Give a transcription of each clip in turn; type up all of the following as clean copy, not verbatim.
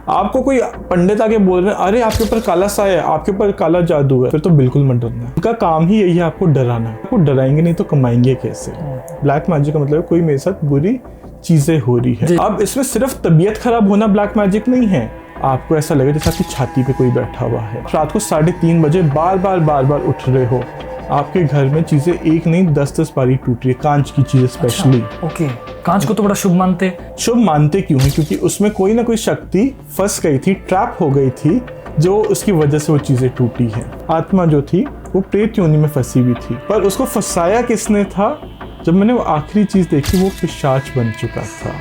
आपको कोई पंडित आके बोल रहे हैं अरे आपके ऊपर काला साया है, आपके ऊपर काला जादू है, फिर तो बिल्कुल मत डरना। उनका काम ही यही है आपको डराना। आपको डराएंगे नहीं तो कमाएंगे कैसे? ब्लैक मैजिक का मतलब कोई मेरे साथ बुरी चीजें हो रही है। अब इसमें सिर्फ तबीयत खराब होना ब्लैक मैजिक नहीं है। आपको ऐसा लगे जैसे आपकी छाती पे कोई बैठा हुआ है, रात को 3:30 बजे बार बार उठ रहे हो, आपके घर में चीजें एक नहीं 10 बारी टूट रही है, कांच की चीजें स्पेशली। ओके, कांच को तो बड़ा शुभ मानते। शुभ मानते क्यों है? क्योंकि उसमें कोई ना कोई शक्ति फंस गई थी, ट्रैप हो गई थी, जो उसकी वजह से वो चीजें टूटी है। आत्मा जो थी वो प्रेत योनि में फंसी हुई थी, पर उसको फंसाया किसने था? जब मैंने वो आखिरी चीज देखी, वो पिशाच बन चुका था।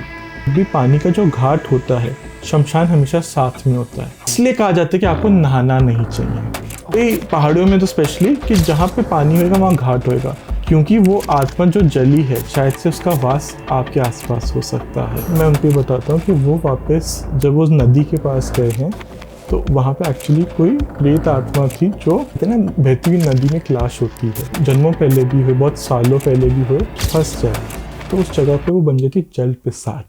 भी पानी का जो घाट होता है, शमशान हमेशा साथ में होता है, इसलिए कहा जाता है कि आपको नहाना नहीं चाहिए। पहाड़ियों में तो स्पेशली कि जहाँ पे पानी होगा वहाँ घाट होगा, क्योंकि वो आत्मा जो जली है शायद से उसका वास आपके आसपास हो सकता है। मैं उनको बताता हूँ कि वो वापस जब वो नदी के पास गए हैं तो वहाँ पे एक्चुअली कोई प्रेत आत्मा थी, जो कहते हैं ना बहती हुई नदी में क्लाश होती है, जन्मों पहले भी हुए, बहुत सालों पहले भी हुए, फंस जाए तो उस जगह पे वो बन जाती जल पिशाच।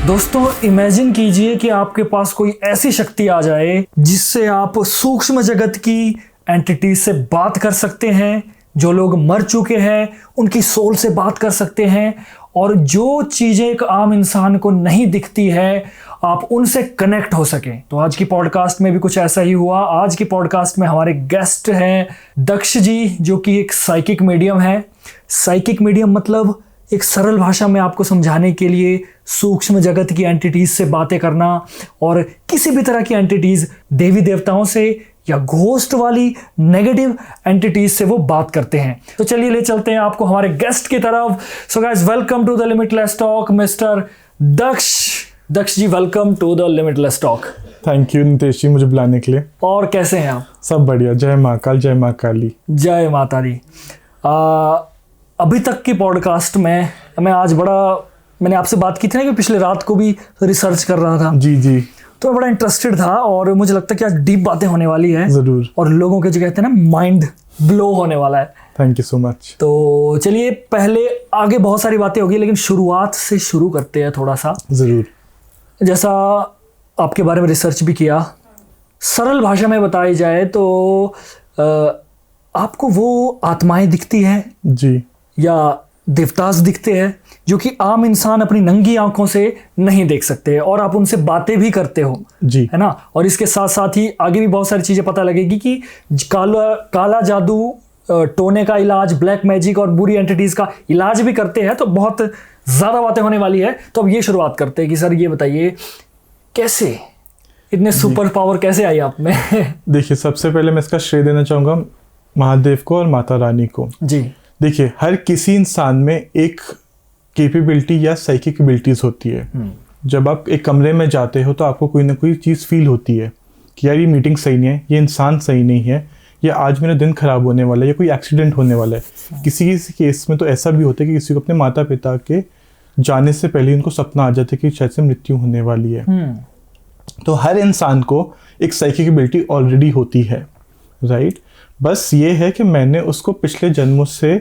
दोस्तों इमेजिन कीजिए कि आपके पास कोई ऐसी शक्ति आ जाए जिससे आप सूक्ष्म जगत की एंटिटी से बात कर सकते हैं, जो लोग मर चुके हैं उनकी सोल से बात कर सकते हैं, और जो चीजें एक आम इंसान को नहीं दिखती है आप उनसे कनेक्ट हो सकें। तो आज की पॉडकास्ट में भी कुछ ऐसा ही हुआ। आज की पॉडकास्ट में हमारे गेस्ट हैं दक्ष जी, जो कि एक साइकिक मीडियम है। साइकिक मीडियम मतलब एक सरल भाषा में आपको समझाने के लिए सूक्ष्म जगत की एंटिटीज से बातें करना, और किसी भी तरह की एंटिटीज, देवी देवताओं से या घोस्ट वाली नेगेटिव एंटिटीज से वो बात करते हैं। तो चलिए ले चलते हैं आपको हमारे गेस्ट की तरफ। So guys, welcome to the limitless talk mister Daksh ji, welcome to the limitless talk. Thank you Nitesh ji मुझे बुलाने के लिए। और कैसे हैं आप? सब बढ़िया, जय महाकाल, जय माँ काली, जय माता दी। अभी तक की पॉडकास्ट में मैंने आपसे बात की थी ना कि पिछले रात को भी रिसर्च कर रहा था। जी तो मैं बड़ा इंटरेस्टेड था और मुझे लगता है कि आज डीप बातें होने वाली हैं जरूर, और लोगों के जो कहते हैं ना माइंड ब्लो होने वाला है। Thank you so much. तो चलिए, पहले आगे बहुत सारी बातें होगी, लेकिन शुरुआत से शुरू करते हैं थोड़ा सा। जरूर। जैसा आपके बारे में रिसर्च भी किया, सरल भाषा में बताई जाए तो आपको वो आत्माएं दिखती हैं जी, या देवतास दिखते हैं जो कि आम इंसान अपनी नंगी आंखों से नहीं देख सकते, और आप उनसे बातें भी करते हो जी, है ना। और इसके साथ साथ ही आगे भी बहुत सारी चीजें पता लगेगी कि काला जादू, टोने का इलाज, ब्लैक मैजिक और बुरी एंटिटीज का इलाज भी करते हैं। तो बहुत ज्यादा बातें होने वाली है। तो अब ये शुरुआत करते हैं कि सर ये बताइए, कैसे इतने सुपर पावर कैसे आई आप में? देखिए, सबसे पहले मैं इसका श्रेय देना चाहूँगा महादेव को और माता रानी को। जी, देखिए, हर किसी इंसान में एक कैपेबिलिटी या साइकिक एबिलिटीज होती है। जब आप एक कमरे में जाते हो तो आपको कोई ना कोई चीज़ फील होती है कि यार ये मीटिंग सही नहीं है, ये इंसान सही नहीं है, या आज मेरा दिन खराब होने वाला है, या कोई एक्सीडेंट होने वाला है। किसी केस में तो ऐसा भी होता है कि किसी को अपने माता पिता के जाने से पहले उनको सपना आ जाता है कि शायद से मृत्यु होने वाली है। तो हर इंसान को एक साइकिक एबिलिटी ऑलरेडी होती है, राइट। बस ये है कि मैंने उसको पिछले जन्मों से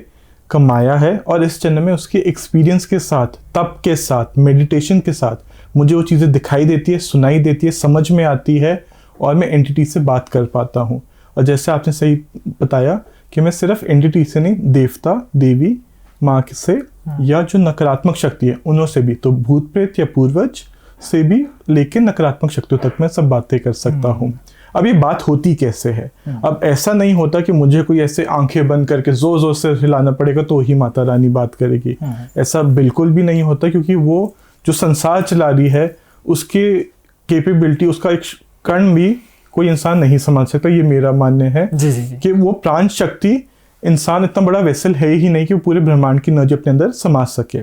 कमाया है, और इस जन्म में उसके एक्सपीरियंस के साथ, तप के साथ, मेडिटेशन के साथ मुझे वो चीज़ें दिखाई देती है, सुनाई देती है, समझ में आती है, और मैं एंटिटी से बात कर पाता हूँ। और जैसे आपने सही बताया कि मैं सिर्फ एंटिटी से नहीं, देवता, देवी, माँ से, या जो नकारात्मक शक्ति है उन्होंने भी, तो भूत प्रेत या पूर्वज से भी लेकिन नकारात्मक शक्तियों तक मैं सब बातें कर सकता हूँ। अब ये बात होती कैसे है? अब ऐसा नहीं होता कि मुझे कोई ऐसे आंखें बंद करके जोर जोर से हिलाना पड़ेगा तो ही माता रानी बात करेगी। ऐसा बिल्कुल भी नहीं होता, क्योंकि वो जो संसार चला रही है उसके कैपेबिलिटी, उसका एक कण भी कोई इंसान नहीं समझ सकता। ये मेरा मानना है कि वो प्राण शक्ति, इंसान इतना बड़ा वेसल है ही नहीं कि वो पूरे ब्रह्मांड की एनर्जी अपने अंदर समा सके।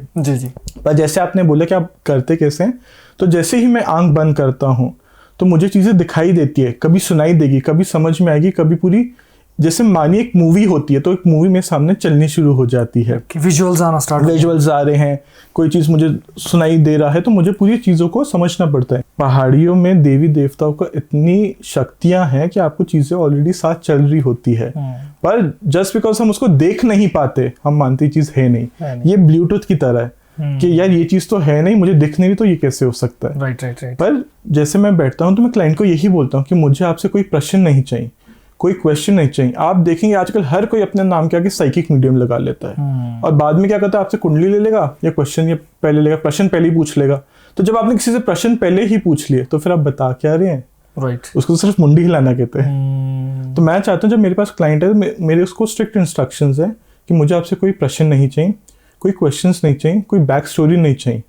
पर जैसे आपने बोला कि आप करते कैसे हैं, तो जैसे ही मैं आंख बंद करता हूँ तो मुझे चीज़ें दिखाई देती है, कभी सुनाई देगी, कभी समझ में आएगी, कभी पूरी, जैसे मानिए एक मूवी होती है तो एक मूवी मेरे सामने चलनी शुरू हो जाती है, विजुअल्स आना स्टार्ट, विजुअल्स आ रहे हैं, कोई चीज़ मुझे सुनाई दे रहा है, तो मुझे पूरी चीज़ों को समझना पड़ता है। पहाड़ियों में देवी देवताओं का इतनी शक्तियां हैं कि आपको चीज़ें ऑलरेडी साथ चल रही होती है, पर जस्ट बिकॉज हम उसको देख नहीं पाते हम मानते चीज़ है नहीं। ये ब्लूटूथ की तरह है, कि यार ये चीज़ तो है नहीं, मुझे दिख नहीं रही, तो ये कैसे हो सकता है। Right right right. पर जैसे मैं बैठता हूँ तो मैं क्लाइंट को यही बोलता हूँ कि मुझे आपसे कोई प्रश्न नहीं चाहिए, कोई क्वेश्चन नहीं चाहिए। आप देखेंगे आजकल हर कोई अपने नाम के आगे साइकिक मीडियम लगा लेता है और बाद में क्या करता है, आपसे कुंडली ले लेगा या क्वेश्चन ये पहले लेगा, प्रश्न पहले ही पूछ लेगा। तो जब आपने किसी से प्रश्न पहले ही पूछ लिए तो फिर आप बता क्या रहे हैं, राइट। उसको तो सिर्फ मुंडी हिलाना कहते हैं। तो मैं चाहता हूँ जब मेरे पास क्लाइंट है मेरे उसको स्ट्रिक्ट इंस्ट्रक्शंस है कि मुझे आपसे कोई प्रश्न नहीं चाहिए, कोई क्वेश्चंस नहीं चाहिए, कोई बैक स्टोरी नहीं चाहिए।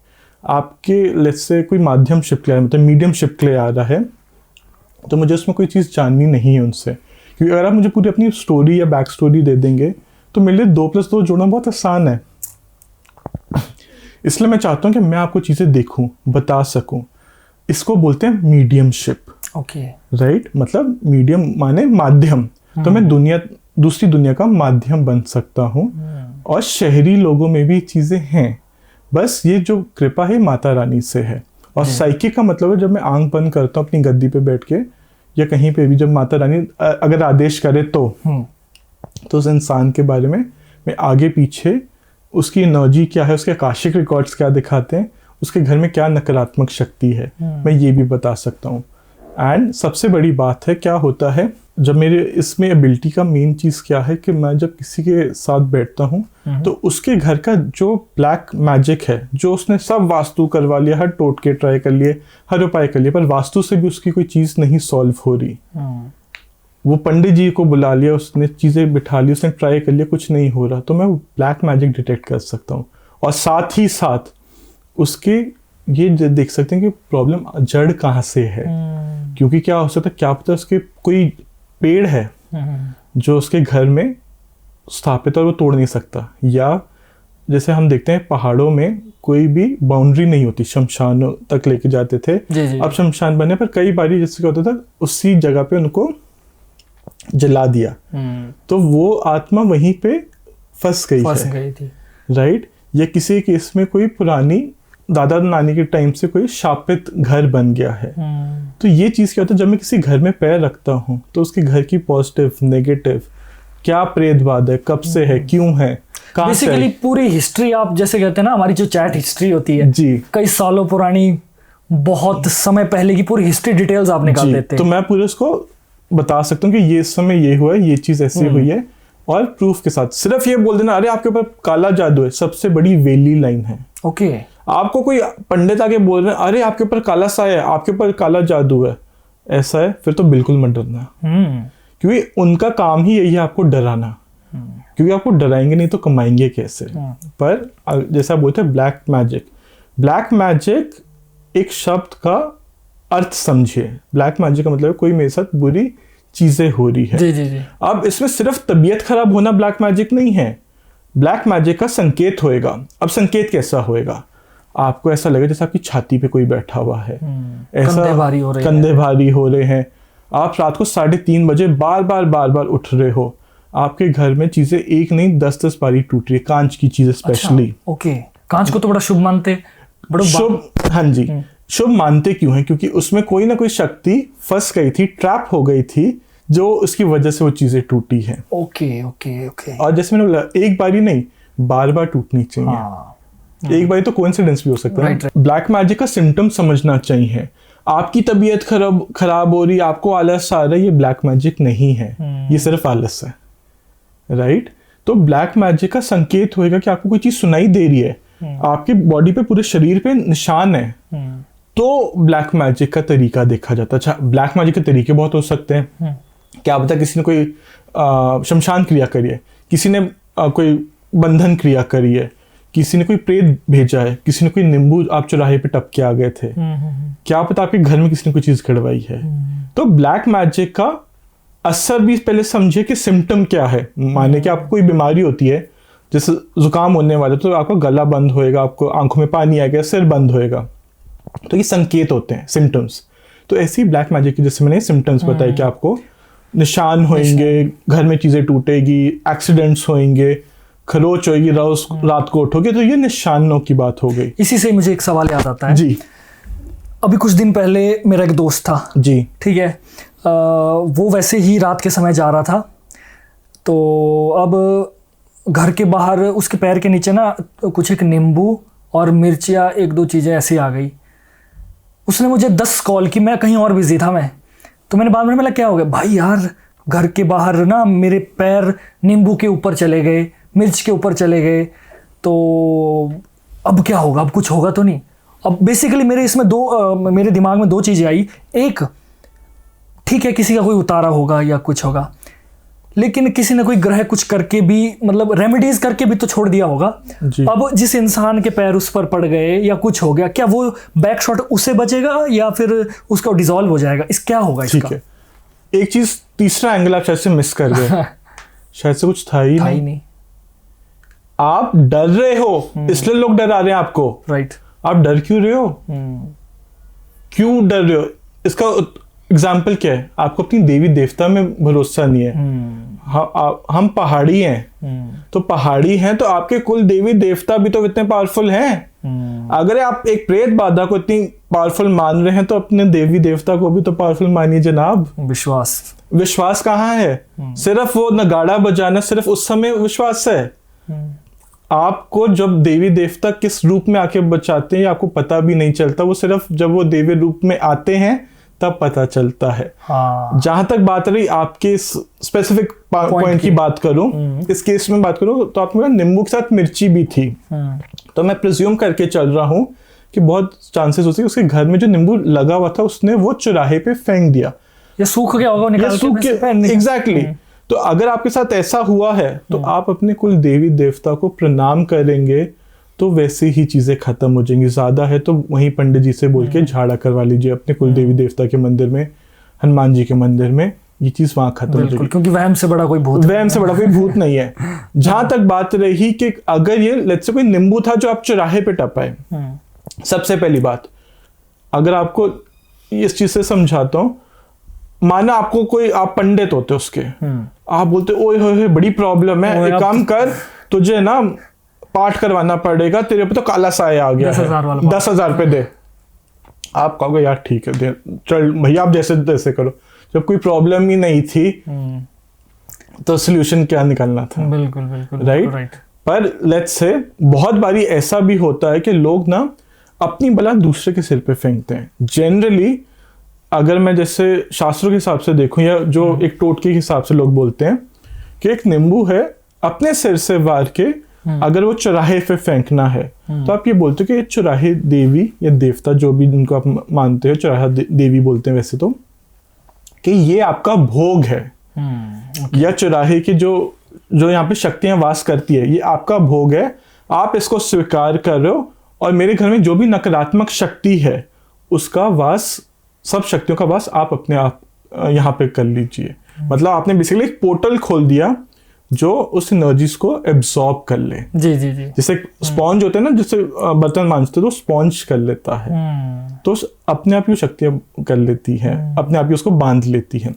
आपके लेट्स से कोई माध्यम शिप के लिए मतलब मीडियम शिप के लिए आ रहा है तो मुझे उसमें कोई चीज़ जाननी नहीं है उनसे, क्योंकि अगर आप मुझे पूरी अपनी स्टोरी या बैक स्टोरी दे देंगे तो मेरे लिए 2+2 जोड़ना बहुत आसान है। इसलिए मैं चाहता हूँ कि मैं आपको चीज़ें देखूँ, बता सकूँ। इसको बोलते हैं मीडियमशिप। ओके। राइट, मतलब मीडियम माने माध्यम। तो मैं दूसरी दुनिया का माध्यम बन सकता हूँ और शहरी लोगों में भी चीज़ें हैं, बस ये जो कृपा है माता रानी से है। और साइकिक का मतलब है जब मैं आंख बंद करता हूँ अपनी गद्दी पे बैठ के या कहीं पे भी, जब माता रानी अगर आदेश करे तो उस इंसान के बारे में मैं आगे पीछे उसकी एनर्जी क्या है, उसके आकाशिक रिकॉर्ड्स क्या दिखाते हैं, उसके घर में क्या नकारात्मक शक्ति है, मैं ये भी बता सकता हूँ। एंड सबसे बड़ी बात है क्या होता है जब मेरे इसमें एबिलिटी का मेन चीज़ क्या है कि मैं जब किसी के साथ बैठता हूँ तो उसके घर का जो ब्लैक मैजिक है, जो उसने सब वास्तु करवा लिया, हर टोटके ट्राई कर लिए, हर उपाय कर लिए, पर वास्तु से भी उसकी कोई चीज़ नहीं सॉल्व हो रही। वो पंडित जी को बुला लिया, उसने चीज़ें बिठा ली, उसने ट्राई कर लिया, कुछ नहीं हो रहा, तो मैं ब्लैक मैजिक डिटेक्ट कर सकता हूँ। और साथ ही साथ उसके ये देख सकते हैं कि प्रॉब्लम जड़ कहाँ से है। क्योंकि क्या हो सकता है, क्या पता उसके कोई पेड़ है जो उसके घर में स्थापित है और वो तोड़ नहीं सकता, या जैसे हम देखते हैं पहाड़ों में कोई भी बाउंड्री नहीं होती, शमशानों तक लेके जाते थे। जी। अब शमशान बने पर कई बारी जैसे क्या होता था उसी जगह पे उनको जला दिया तो वो आत्मा वहीं पे फंस गई थी। राइट, या किसी केस में कोई पुरानी दादा नानी के टाइम से कोई शापित घर बन गया है। तो ये चीज़ क्या होता है, जब मैं किसी घर में पैर रखता हूँ तो उसके घर की पॉजिटिव नेगेटिव क्या प्रेतवाद है, कब से है, क्यों है, कहाँ से बेसिकली पूरी हिस्ट्री, आप जैसे कहते हैं ना हमारी जो चैट हिस्ट्री होती है जी, कई सालों पुरानी, बहुत समय पहले की पूरी हिस्ट्री डिटेल्स आप निकाल देते हैं। तो मैं पूरे उसको बता सकता हूँ कि ये समय ये हुआ है, ये चीज़ ऐसी हुई है, और प्रूफ के साथ। सिर्फ ये बोल देना अरे आपके ऊपर काला जादू है, सबसे बड़ी वेली लाइन है। ओके। आपको कोई पंडित आके बोल रहे हैं अरे आपके ऊपर काला साया है, आपके ऊपर काला जादू है, ऐसा है, फिर तो बिल्कुल मत डरना। क्योंकि उनका काम ही यही है, आपको डराना। क्योंकि आपको डराएंगे नहीं तो कमाएंगे कैसे। पर जैसा बोलते हैं ब्लैक मैजिक, ब्लैक मैजिक एक शब्द का अर्थ समझिए। ब्लैक मैजिक का मतलब कोई मेरे साथ बुरी चीजें हो रही है। जी। अब इसमें सिर्फ तबीयत खराब होना ब्लैक मैजिक नहीं है, ब्लैक मैजिक का संकेत होएगा। अब संकेत कैसा होएगा, आपको ऐसा लगेगा जैसे आपकी छाती पे कोई बैठा हुआ है, ऐसा कंधे भारी हो रहे हैं, आप रात को 3:30 बजे बार बार उठ रहे हो, आपके घर में चीजें एक नहीं 10 बारी टूट रही है, कांच की चीजें स्पेशली। ओके, कांच को तो बड़ा शुभ मानते, बड़ा शुभ, हाँ जी, शुभ मानते क्यों है, क्योंकि उसमें कोई ना कोई शक्ति फंस गई थी, ट्रैप हो गई थी, जो उसकी वजह से वो चीजें टूटी है। ओके। और जैसे मैंने बोला एक बारी नहीं, बार टूटनी चाहिए। एक बारी तो कोइंसिडेंस भी हो सकता है। ब्लैक मैजिक का सिम्टम समझना चाहिए। आपकी तबीयत खराब हो रही, आपको आलस आ रहा है, ये ब्लैक मैजिक नहीं है, ये सिर्फ आलस है। राइट, तो ब्लैक मैजिक का संकेत होएगा कि आपको कोई चीज सुनाई दे रही है, आपके बॉडी पे, पूरे शरीर पे निशान है, तो ब्लैक मैजिक का तरीका देखा जाता है। अच्छा, ब्लैक मैजिक के तरीके बहुत हो सकते हैं। क्या पता किसी ने कोई शमशान क्रिया करी है, किसी ने कोई बंधन क्रिया करी है, किसी ने कोई प्रेत भेजा है, किसी ने कोई नींबू आप चौराहे पे टपके आ गए थे, क्या पता आपके घर में किसी ने कोई चीज गड़वाई है। तो ब्लैक मैजिक का असर भी पहले समझिए कि सिम्टम क्या है। माने कि आपको कोई बीमारी होती है, जैसे जुकाम होने वाला, तो आपका गला बंद होएगा, आपको आंखों में पानी आएगा, सिर बंद होएगा, तो ये संकेत होते हैं, सिम्टम्स। तो ऐसे ही ब्लैक मैजिक के जैसे मैंने सिम्टम्स बताए कि आपको निशान होंगे, घर में चीजें टूटेगी, एक्सीडेंट्स होंगे, खरोच होगी, रात को उठोगे, तो ये निशानों की बात हो गई। इसी से मुझे एक सवाल याद आता है जी। अभी कुछ दिन पहले मेरा एक दोस्त था जी, ठीक है, वो वैसे ही रात के समय जा रहा था, तो अब घर के बाहर उसके पैर के नीचे ना कुछ एक नींबू और मिर्चियाँ एक दो चीज़ें ऐसी आ गई। उसने मुझे 10 कॉल की, मैं कहीं और बिजी था मैं, तो मैंने बाद में बोला क्या हो गया भाई यार, घर के बाहर ना मेरे पैर नींबू के ऊपर चले गए, मिर्च के ऊपर चले गए, तो अब क्या होगा, अब कुछ होगा तो नहीं। अब बेसिकली मेरे इसमें मेरे दिमाग में 2 चीज़ें आई। एक, ठीक है किसी का कोई उतारा होगा या कुछ होगा, लेकिन किसी ने कोई ग्रह कुछ करके भी, मतलब रेमेडीज करके भी तो छोड़ दिया होगा। अब जिस इंसान के पैर उस पर पड़ गए या कुछ हो गया, क्या वो बैक शॉट उसे बचेगा या फिर उसका डिसॉल्व हो जाएगा, इस क्या होगा इसका? ठीक है, एक चीज, तीसरा एंगल आप शायद से मिस कर गए। शायद से कुछ था ही नहीं। आप डर रहे हो, इसलिए लोग डरा रहे हैं आपको। राइट। आप डर क्यों रहे हो? क्यों डर रहे हो? इसका एग्जाम्पल क्या है? आपको अपनी देवी देवता में भरोसा नहीं है। हम पहाड़ी हैं, तो पहाड़ी हैं तो आपके कुल देवी देवता भी तो इतने पावरफुल हैं। अगर आप एक प्रेत बाधा को इतनी पावरफुल मान रहे हैं तो अपने देवी देवता को भी तो पावरफुल मानिए जनाब। विश्वास कहाँ है? सिर्फ वो नगाड़ा बजाना सिर्फ उस समय विश्वास है। आपको जब देवी देवता किस रूप में आके बचाते हैं आपको पता भी नहीं चलता, वो सिर्फ जब वो देवी रूप में आते हैं तब पता चलता है। जहां तक बात रही आपके स्पेसिफिक पॉइंट की बात करूं, इस केस में बात करूं तो आपको नींबू के साथ मिर्ची भी थी, तो मैं प्रिज्यूम करके चल रहा हूं कि बहुत चांसेस होते हैं उसके घर में जो नींबू लगा हुआ था उसने वो चौराहे पे फेंक दिया या सूख गया होगा, निकाल के। एग्जैक्टली। तो अगर आपके साथ ऐसा हुआ है तो आप अपने कुल देवी देवता को प्रणाम करेंगे तो वैसे ही चीजें खत्म हो जाएंगी। ज्यादा है तो वहीं पंडित जी से बोल के झाड़ा करवा लीजिए अपने कुल देवी देवता के मंदिर में, हनुमान जी के मंदिर में, ये चीज वहां खत्म हो जाएगी। क्योंकि वहम से बड़ा कोई भूत नहीं है। जहां तक बात रही कि अगर ये लेट्स से कोई नींबू था जो आप चौराहे पे टपाए, सबसे पहली बात अगर आपको इस चीज से समझाता हूं, माना आपको कोई, आप पंडित होते उसके, आप बोलते ओए होए बड़ी प्रॉब्लम है, एक काम कर तुझे ना पाठ करवाना पड़ेगा, तेरे पे तो काला साया आ गया है, 10,000 रुपए दे। आप कहोगे यार ठीक है दे, चल भैया आप जैसे तैसे करो। जब कोई प्रॉब्लम ही नहीं थी तो सोल्यूशन क्या निकालना था? बिल्कुल राइट। पर लेट्स से बहुत बारी ऐसा भी होता है कि लोग ना अपनी बला दूसरे के सिर पे फेंकते हैं। जनरली अगर मैं जैसे शास्त्रों के हिसाब से देखूं या जो एक टोटके के हिसाब से लोग बोलते हैं कि एक नींबू है, अपने सिर से वार के अगर वो चौराहे पे फेंकना है तो आप ये बोलते हो कि चौराहे देवी या देवता जो भी जिनको आप मानते हो, चौराहा देवी बोलते हैं वैसे तो, कि ये आपका भोग है या चौराहे की जो यहाँ पे शक्तियां वास करती है ये आपका भोग है, आप इसको स्वीकार कर रहे हो और मेरे घर में जो भी नकारात्मक शक्ति है उसका वास, सब शक्तियों का वास आप अपने आप यहाँ पे कर लीजिए। मतलब आपने बेसिकली एक पोर्टल खोल दिया जो उस एनर्जीज को एब्सॉर्ब कर ले। जी। जैसे स्पॉन्ज होते हैं ना, जैसे बर्तन मांजते तो स्पॉन्ज कर लेता है, तो अपने आप ही शक्तियां कर लेती है, अपने आप ही उसको बांध लेती है।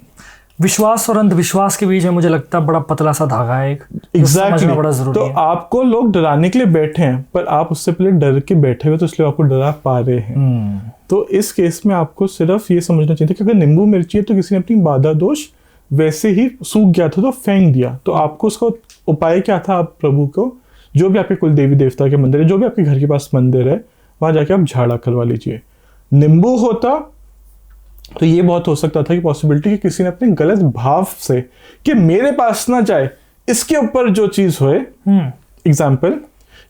विश्वास और अंधविश्वास के बीच में मुझे लगता है बड़ा पतला सा धागा है एक, एग्जैक्टली। बड़ा जरूरी तो है। आपको लोग डराने के लिए बैठे हैं पर आप उससे पहले डर के बैठे हुए तो इसलिए आपको डरा पा रहे हैं। तो इस केस में आपको सिर्फ ये समझना चाहिए कि अगर नींबू मिर्ची है तो किसी ने अपनी बाधा दोष वैसे ही सूख गया था तो फेंक दिया, तो आपको उसका उपाय क्या था? आप प्रभु को, जो भी आपके कुल देवी देवता के मंदिर है, जो भी आपके घर के पास मंदिर है, वहां जाके आप झाड़ा करवा लीजिए। नींबू होता तो ये बहुत हो सकता था कि पॉसिबिलिटी कि किसी ने अपने गलत भाव से कि मेरे पास ना जाए इसके ऊपर जो चीज होए। एग्जाम्पल,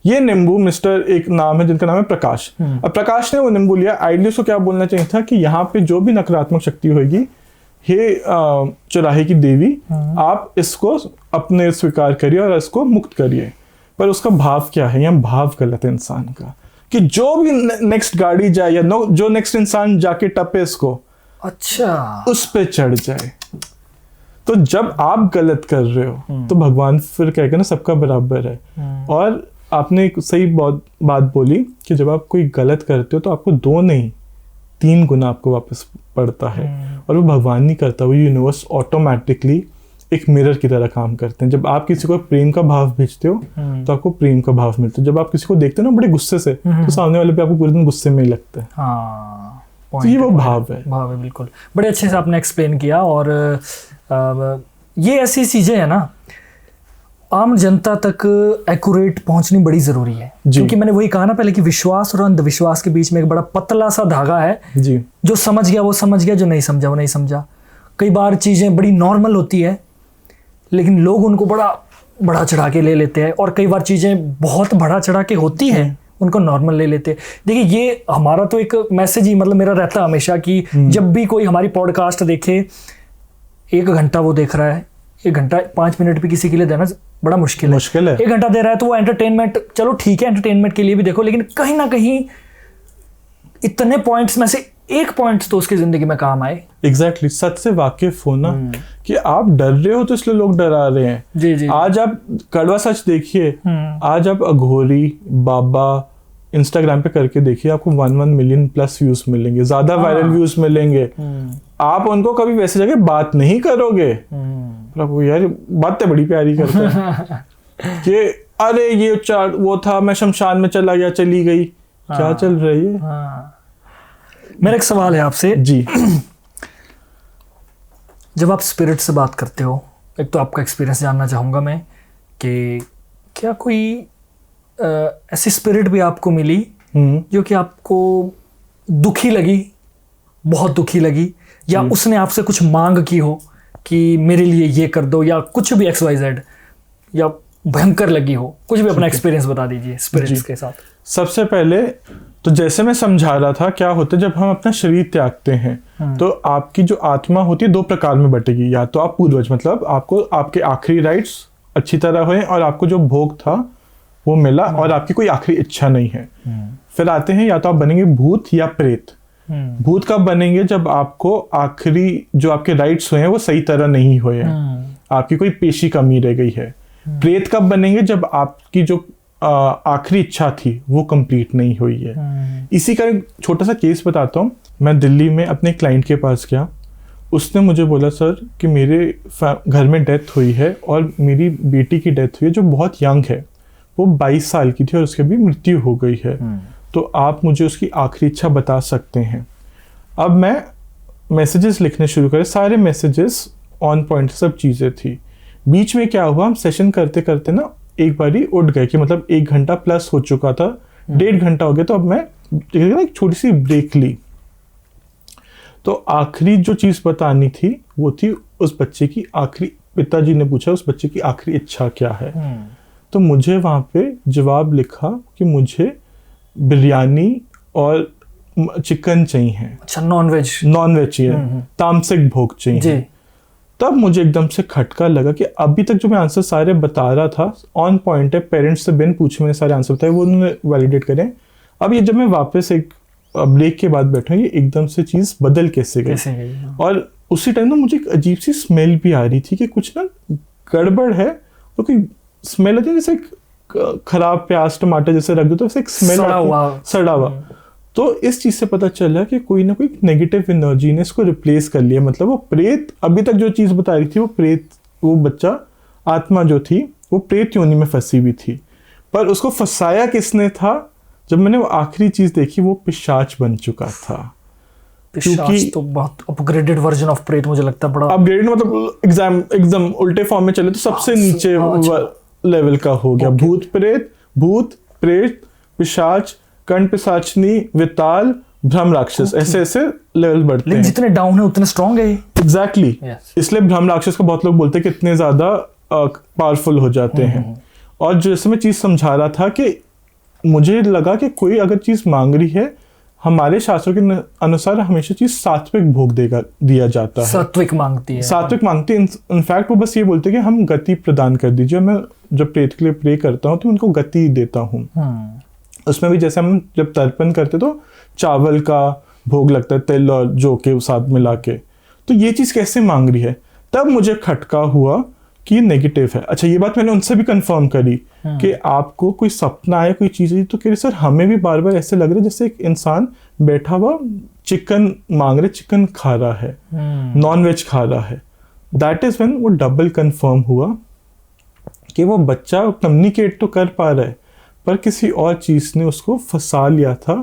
ये नींबू मिस्टर एक नाम है जिनका नाम है प्रकाश। अब प्रकाश ने वो नींबू लिया, आइडिया को क्या बोलना चाहिए था कि यहाँ पे जो भी नकारात्मक शक्ति होगी, हे चौराहे की देवी, आप इसको अपने स्वीकार करिए और इसको मुक्त करिए। पर उसका भाव क्या है? यहाँ भाव गलत है इंसान का कि जो भी नेक्स्ट गाड़ी जाए या जो नेक्स्ट इंसान जाके टपे इसको, अच्छा, उस पे चढ़ जाए। तो जब आप गलत कर रहे हो तो भगवान फिर कहेगा ना सबका बराबर है। और आपने एक सही बात बोली कि जब आप कोई गलत करते हो तो आपको 2 नहीं 3 गुना आपको वापस पड़ता है। और वो भगवान नहीं करता, वो यूनिवर्स ऑटोमेटिकली एक मिरर की तरह काम करते हैं। जब आप किसी को प्रेम का भाव भेजते हो तो आपको प्रेम का भाव मिलता है। जब आप किसी को देखते हो ना बड़े गुस्से से, तो सामने वाले पे आपको पूरे दिन गुस्से में ही लगता है। तो ये वो भाव है। बिल्कुल, बड़े अच्छे से आपने एक्सप्लेन किया। और ये ऐसी चीजें है ना, आम जनता तक एक्यूरेट पहुंचनी बड़ी ज़रूरी है, क्योंकि मैंने वही कहा ना पहले कि विश्वास और अंधविश्वास के बीच में एक बड़ा पतला सा धागा है जी। जो समझ गया वो समझ गया, जो नहीं समझा वो नहीं समझा। कई बार चीज़ें बड़ी नॉर्मल होती है लेकिन लोग उनको बड़ा चढ़ा के ले लेते हैं, और कई बार चीज़ें बहुत बड़ा चढ़ा के होती हैं उनको नॉर्मल ले लेते हैं। देखिए ये हमारा तो एक मैसेज ही मतलब मेरा रहता है हमेशा कि जब भी कोई हमारी पॉडकास्ट देखे, 1 घंटा वो देख रहा है, 1 घंटा 5 मिनट भी किसी के लिए देना बड़ा मुश्किल है। 1 घंटा दे रहा है तो वो एंटरटेनमेंट, चलो ठीक है एंटरटेनमेंट के लिए भी देखो, लेकिन कहीं ना कहीं इतने पॉइंट्स में से एक पॉइंट तो उसकी जिंदगी में काम आए। एग्जैक्टली सच से वाकिफ हो ना कि आप डर रहे हो तो इसलिए लोग डरा रहे हैं। जी जी। आज आप कड़वा सच देखिए, आज आप अघोरी बाबा इंस्टाग्राम पे करके देखिए, आपको 1 मिलियन प्लस व्यूज मिलेंगे, ज्यादा वायरल व्यूज मिलेंगे। आप उनको कभी वैसे जगह बात नहीं करोगे, प्रभु यार बातें बड़ी प्यारी करते हैं कि अरे ये वो था, मैं शमशान में चला गया, चली गई, क्या चल रही है। मेरा एक सवाल है आपसे जी। जब आप स्पिरिट से बात करते हो, एक तो आपका एक्सपीरियंस जानना चाहूँगा मैं कि क्या कोई ऐसी स्पिरिट भी आपको मिली जो कि आपको दुखी लगी, बहुत दुखी लगी, या उसने आपसे कुछ मांग की हो कि मेरे लिए ये कर दो, या कुछ भी XYZ, या भयंकर लगी हो, कुछ भी अपना एक्सपीरियंस बता दीजिए स्पिरिट्स के साथ। सबसे पहले तो जैसे मैं समझा रहा था, क्या होता है जब हम अपना शरीर त्यागते हैं तो आपकी जो आत्मा होती है 2 प्रकार में बटेगी। या तो आप पूर्वज, मतलब आपको आपके आखिरी राइट्स अच्छी तरह हुए और आपको जो भोग था वो मिला और आपकी कोई आखिरी इच्छा नहीं है। फिर आते हैं या तो आप बनेंगे भूत या प्रेत। भूत कब बनेंगे? जब आपको आखिरी जो आपके राइट्स हुए हैं वो सही तरह नहीं हुए हैं, आपकी कोई पेशी कमी रह गई है। प्रेत कब बनेंगे? जब आपकी जो आखिरी इच्छा थी वो कंप्लीट नहीं हुई है। इसी का एक छोटा सा केस बताता हूँ। मैं दिल्ली में अपने क्लाइंट के पास गया, उसने मुझे बोला सर कि मेरे घर में डेथ हुई है और मेरी बेटी की डेथ हुई है जो बहुत यंग है, वो 22 साल की थी और उसकी भी मृत्यु हो गई है, तो आप मुझे उसकी आखिरी इच्छा बता सकते हैं। अब मैं मैसेजेस लिखने शुरू करे, सारे मैसेजेस ऑन पॉइंट सब चीज़ें थी। बीच में क्या हुआ, हम सेशन करते करते ना एक बारी उठ गए कि मतलब 1 घंटा प्लस हो चुका था, 1.5 घंटा हो गया, तो अब मैं एक छोटी सी ब्रेक ली। तो आखिरी जो चीज़ बतानी थी वो थी उस बच्चे की आखिरी, पिताजी ने पूछा उस बच्चे की आखिरी इच्छा क्या है। तो मुझे वहाँ पे जवाब लिखा कि मुझे बिरयानी और चिकन चाहिए। अच्छा, नॉन वेज चाहिए, तामसिक भोग चाहिए। तब मुझे एकदम से खटका लगा कि अभी तक जो मैं आंसर सारे बता रहा था ऑन पॉइंट है, पेरेंट्स से बिन पूछे मैंने सारे आंसर बताए, वो उन्होंने वैलिडेट करें। अब ये जब मैं वापस एक ब्रेक के बाद बैठा, ये एकदम से चीज़ बदल कैसे गई। और उसी टाइम ना मुझे एक अजीब सी स्मेल भी आ रही थी कि कुछ ना गड़बड़ है, और कोई स्मेल आती है जैसे खराब प्याज टमाटर जैसे रख दो तो ऐसे एक स्मेल सड़ा हुआ। तो इस चीज से पता चला कि कोई ना कोई नेगेटिव एनर्जी ने इसको रिप्लेस कर लिया। मतलब वो प्रेत, अभी तक जो चीज बता रही थी वो प्रेत, वो बच्चा आत्मा जो थी वो प्रेत योनि में फंसी हुई थी, पर उसको फंसाया किसने था? जब मैंने वो आखिरी चीज देखी वो पिशाच बन चुका था। पिशाच तो बहुत अपग्रेडेड वर्जन ऑफ प्रेत मुझे लगता है, बड़ा अपग्रेडेड, मतलब एकदम उल्टे फॉर्म में चले तो सबसे नीचे लेवल का हो गया। भूत प्रेत पिशाच, कंठ पिशाचनी, विताल, भ्रम राक्षस, ऐसे ऐसे लेवल बढ़ते हैं। जितने डाउन है उतने स्ट्रांग है। एग्जैक्टली। इसलिए भ्रम राक्षस को बहुत लोग बोलते हैं कि इतने ज्यादा पावरफुल हो जाते हैं। और जैसे मैं चीज समझा रहा था कि मुझे लगा कि कोई अगर चीज मांग रही है, हमारे शास्त्रों के अनुसार हमेशा चीज सात्विक भोग दिया जाता है। सात्विक मांगती है। इनफैक्ट वो बस ये बोलते हैं कि हम गति प्रदान कर दीजिए। मैं जब प्रेत के लिए प्रे करता हूँ तो उनको गति देता हूँ। उसमें भी जैसे हम जब तर्पण करते तो चावल का भोग लगता है, तिल और जौ के साथ मिला के। तो ये चीज कैसे मांग रही है? तब मुझे खटका हुआ कि ये नेगेटिव है। अच्छा, ये बात मैंने उनसे भी कंफर्म करी कि आपको कोई सपना आया, कोई चीज है, तो कह रहे सर हमें भी बार बार ऐसे लग रहा है जैसे एक इंसान बैठा हुआ चिकन मांग रहे, चिकन खा रहा है, नॉन वेज खा रहा है। दैट इज व्हेन वो डबल कंफर्म हुआ कि वो बच्चा कम्युनिकेट तो कर पा रहा है पर किसी और चीज ने उसको फंसा लिया था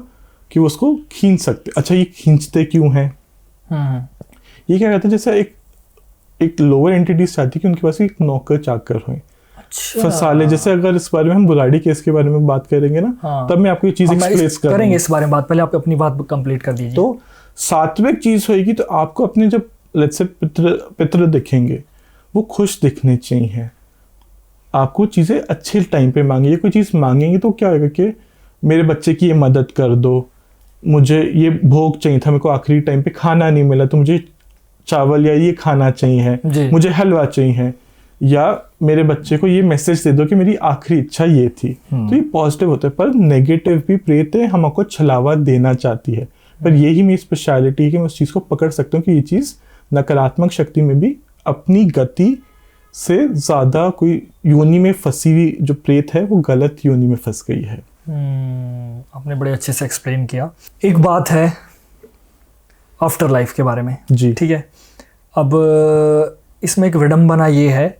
कि वो उसको खींच सकते। अच्छा, ये खींचते क्यों हैं? ये क्या कहते हैं, जैसे एक लोअर एंटिटीज चाहती कि उनके पास एक नौकर चाकर हो, अच्छा। फंसा ले। जैसे अगर इस बारे में हम बुराड़ी केस के बारे में बात करेंगे ना, हाँ। तब मैं आपको ये चीज एक्सप्लेन करेंगे इस बारे में बात, पहले आप अपनी बात कंप्लीट कर दीजिए। तो सात्विक चीज होगी तो आपको अपने जब लेट्स से पितृ दिखेंगे वो खुश दिखने चाहिए। आपको चीजें अच्छे टाइम पे मांगी, कोई चीज मांगेंगे तो क्या होगा कि मेरे बच्चे की ये मदद कर दो, मुझे ये भोग चाहिए था, मेरे को आखिरी टाइम पे खाना नहीं मिला तो मुझे चावल या ये खाना चाहिए, मुझे हलवा चाहिए, या मेरे बच्चे को ये मैसेज दे दो कि मेरी आखिरी इच्छा ये थी। तो ये पॉजिटिव होता है। पर नेगेटिव भी प्रेत है, हमको छलावा देना चाहती है। पर यही मेरी स्पेशलिटी है कि मैं उस चीज़ को पकड़ सकता हूँ कि ये चीज़ नकारात्मक शक्ति में भी अपनी गति से ज़्यादा कोई योनि में फंसी हुई जो प्रेत है वो गलत योनि में फंस गई है। आपने बड़े अच्छे से एक्सप्लेन किया। एक बात है आफ्टर लाइफ के बारे में जी, ठीक है। अब इसमें एक विडंबना ये है,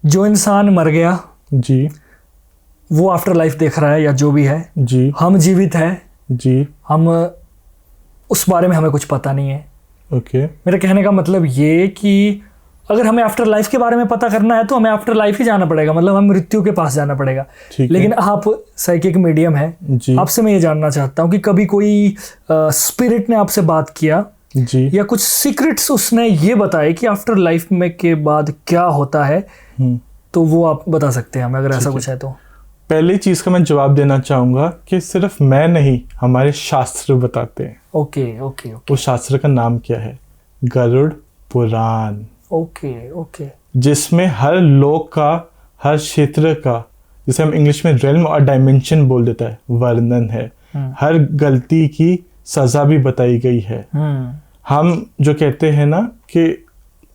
जो इंसान मर गया जी, वो आफ्टर लाइफ देख रहा है या जो भी है, जी, हम जीवित है जी, हम उस बारे में हमें कुछ पता नहीं है। ओके। मेरे कहने का मतलब ये कि अगर हमें आफ्टर लाइफ के बारे में पता करना है तो हमें आफ्टर लाइफ ही जाना पड़ेगा, मतलब हम मृत्यु के पास जाना पड़ेगा। लेकिन आप साइकिक मीडियम है, आपसे मैं ये जानना चाहता हूँ कि कभी कोई स्पिरिट ने आपसे बात किया जी, या कुछ सीक्रेट्स उसने ये बताए कि आफ्टर लाइफ में के बाद क्या होता है, तो वो आप बता सकते हैं हमें अगर ऐसा कुछ है तो। पहली चीज का मैं जवाब देना चाहूंगा कि सिर्फ मैं नहीं, हमारे शास्त्र बताते हैं। Okay okay okay. वो शास्त्र का नाम क्या है? गरुड़ पुराण। Okay okay. जिसमें हर लोक का, हर क्षेत्र का, जिसे हम इंग्लिश में रेल्म और डायमेंशन बोल देता है, वर्णन है। हर गलती की सजा भी बताई गई है। हम जो कहते हैं ना कि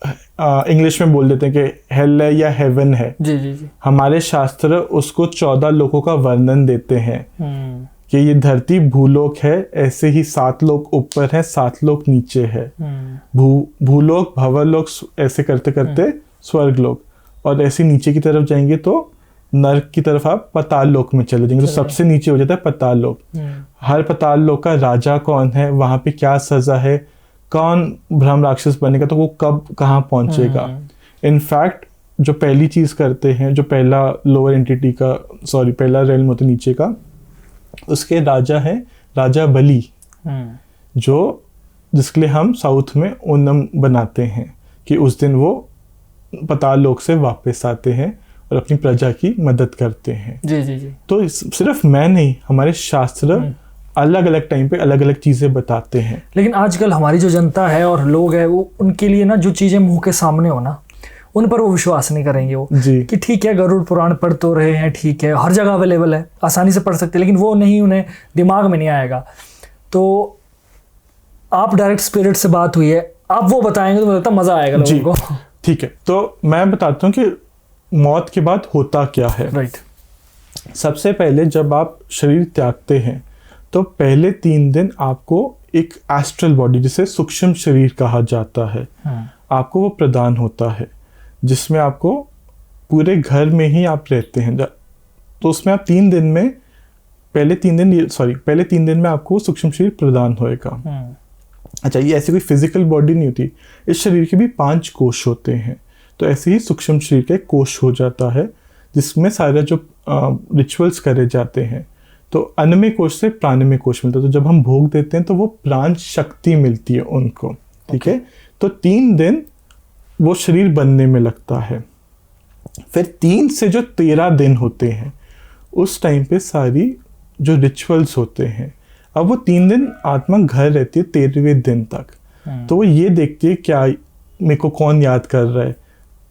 इंग्लिश में बोल देते हैं कि हेल है या हेवन है, जी जी जी, हमारे शास्त्र उसको 14 लोकों का वर्णन देते हैं कि ये धरती भूलोक है, ऐसे ही 7 लोक ऊपर है, 7 लोक नीचे है। भूलोक, भवलोक, ऐसे करते करते स्वर्ग लोक, और ऐसे नीचे की तरफ जाएंगे तो नर्क की तरफ आप पताल लोक में चले जाएंगे। तो सबसे नीचे हो जाता है पताल लोक। हर पताल लोक का राजा कौन है, वहां पे क्या सजा है, कौन ब्रह्म राक्षस बनेगा, तो वो कब कहाँ पहुंचेगा। इनफैक्ट जो पहली चीज करते हैं, जो पहला लोअर एंटिटी का, सॉरी पहला रेल्म होता है नीचे का, उसके राजा है राजा बलि, जो जिसके लिए हम साउथ में ओनम बनाते हैं कि उस दिन वो पताल लोक से वापस आते हैं और अपनी प्रजा की मदद करते हैं। जी जी जी। तो सिर्फ मैं नहीं, हमारे शास्त्र अलग अलग टाइम पे अलग अलग चीजें बताते हैं। लेकिन आजकल हमारी जो जनता है और लोग है, वो उनके लिए ना जो चीजें मुंह के सामने हो ना, उन पर वो विश्वास नहीं करेंगे वो जी, कि ठीक है गरुड़ पुराण पढ़ तो रहे हैं, ठीक है हर जगह अवेलेबल है, आसानी से पढ़ सकते हैं, लेकिन वो नहीं, उन्हें दिमाग में नहीं आएगा। तो आप डायरेक्ट स्पिरिट से बात हुई है, आप वो बताएंगे तो मुझे लगता है मजा आएगा लोगों को। ठीक है, तो मैं बताता हूँ कि मौत के बाद होता क्या है। राइट। सबसे पहले जब आप शरीर त्यागते हैं तो पहले 3 दिन आपको एक एस्ट्रल बॉडी, जिसे सूक्ष्म शरीर कहा जाता है, आपको वो प्रदान होता है, जिसमें आपको पूरे घर में ही आप रहते हैं। तो उसमें आप 3 दिन में, पहले 3 दिन में आपको सूक्ष्म शरीर प्रदान होएगा। अच्छा, ये ऐसी कोई फिजिकल बॉडी नहीं होती, इस शरीर के भी 5 कोश होते हैं। तो ऐसे ही सूक्ष्म शरीर का एक कोश हो जाता है, जिसमें सारे जो रिचुअल्स करे जाते हैं। तो अन्नमय कोश से प्राणमय कोश मिलता है। तो जब हम भोग देते हैं तो वो प्राण शक्ति मिलती है उनको। ठीक है, तो 3 दिन वो शरीर बनने में लगता है। फिर 3 से जो 13 दिन होते हैं, उस टाइम पे सारी जो रिचुअल्स होते हैं, अब वो 3 दिन आत्मा घर रहती है 13वें दिन तक। तो वो ये देखती है क्या मेरे को कौन याद कर रहा है,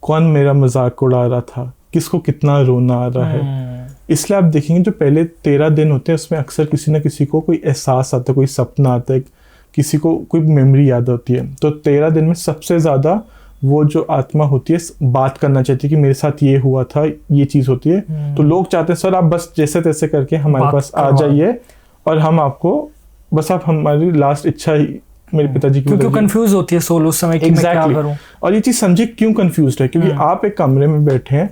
कौन मेरा मजाक उड़ा रहा था, किसको कितना रोना आ रहा है। इसलिए आप देखेंगे जो पहले 13 दिन होते हैं उसमें अक्सर किसी ना किसी को कोई एहसास आता है, कोई सपना आता है, किसी को कोई मेमोरी याद होती है। तो 13 दिन में सबसे ज़्यादा वो जो आत्मा होती है बात करना चाहती है कि मेरे साथ ये हुआ था, ये चीज़ होती है। तो लोग चाहते हैं सर आप बस जैसे तैसे करके हमारे पास आ जाइए और हम आपको बस, आप हमारी लास्ट इच्छा ही मेरे पिताजी की, क्योंकि कंफ्यूज होती है सोल उस समय कि मैं क्या करूं। और ये चीज समझिए क्यों कंफ्यूज है, क्योंकि आप एक कमरे में बैठे हैं,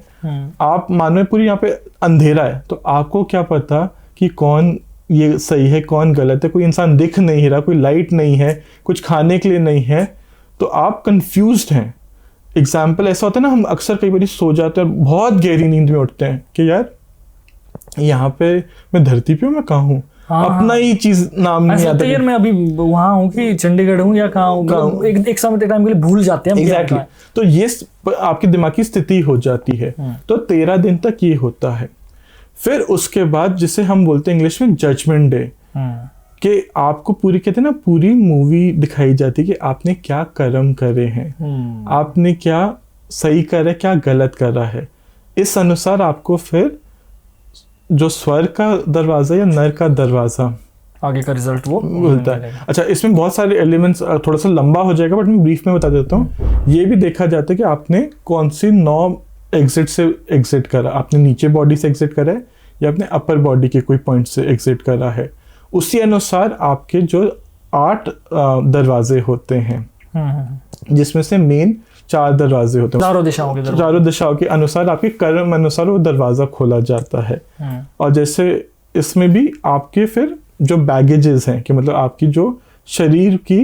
आप मानो पूरी यहाँ पे अंधेरा है, तो आपको क्या पता कि कौन ये सही है कौन गलत है। कोई इंसान दिख नहीं रहा, कोई लाइट नहीं है, कुछ खाने के लिए नहीं है, तो आप कंफ्यूज्ड हैं। एग्जाम्पल ऐसा होता है ना, हम अक्सर कई बार सो जाते हैं और बहुत गहरी नींद में उठते हैं कि यार यहाँ पे मैं धरती पे हूँ, मैं कहाँ हूँ, अपना ही चीज नाम नहीं आता। यार मैं अभी वहां हूँ कि चंडीगढ़ हूँ या कहाँ हूँ, मतलब एक समय टाइम के लिए भूल जाते हैं हम। एग्जैक्टली तो ये आपकी दिमाग की स्थिति हो जाती है। तो 13 दिन तक ये होता है। फिर उसके बाद जिसे हम बोलते हैं इंग्लिश में जजमेंट डे, कि आपको पूरी, कहते हैं ना, पूरी मूवी दिखाई जाती है कि आपने क्या कर्म करे हैं, आपने क्या सही करा, क्या गलत करा है। इस अनुसार आपको फिर जो स्वर्ग का दरवाजा या नर का दरवाजा, आगे का रिजल्ट वो मिलता है। अच्छा, इसमें बहुत सारे एलिमेंट्स, थोड़ा सा लंबा हो जाएगा बट मैं ब्रीफ में बता देता हूँ। ये भी देखा जाता है कि आपने कौन सी 9 एग्जिट से एग्जिट करा, आपने नीचे बॉडी से एग्जिट करा है या अपने अपर बॉडी के कोई पॉइंट से एग्जिट करा है। उसी अनुसार आपके जो 8 दरवाजे होते हैं, जिसमें से मेन 4 दरवाजे होते हैं। चारों दिशाओं के अनुसार आपके कर्म अनुसार वो दरवाजा खोला जाता है। और जैसे इसमें भी आपके फिर जो बैगेजेस हैं, कि मतलब आपकी जो शरीर की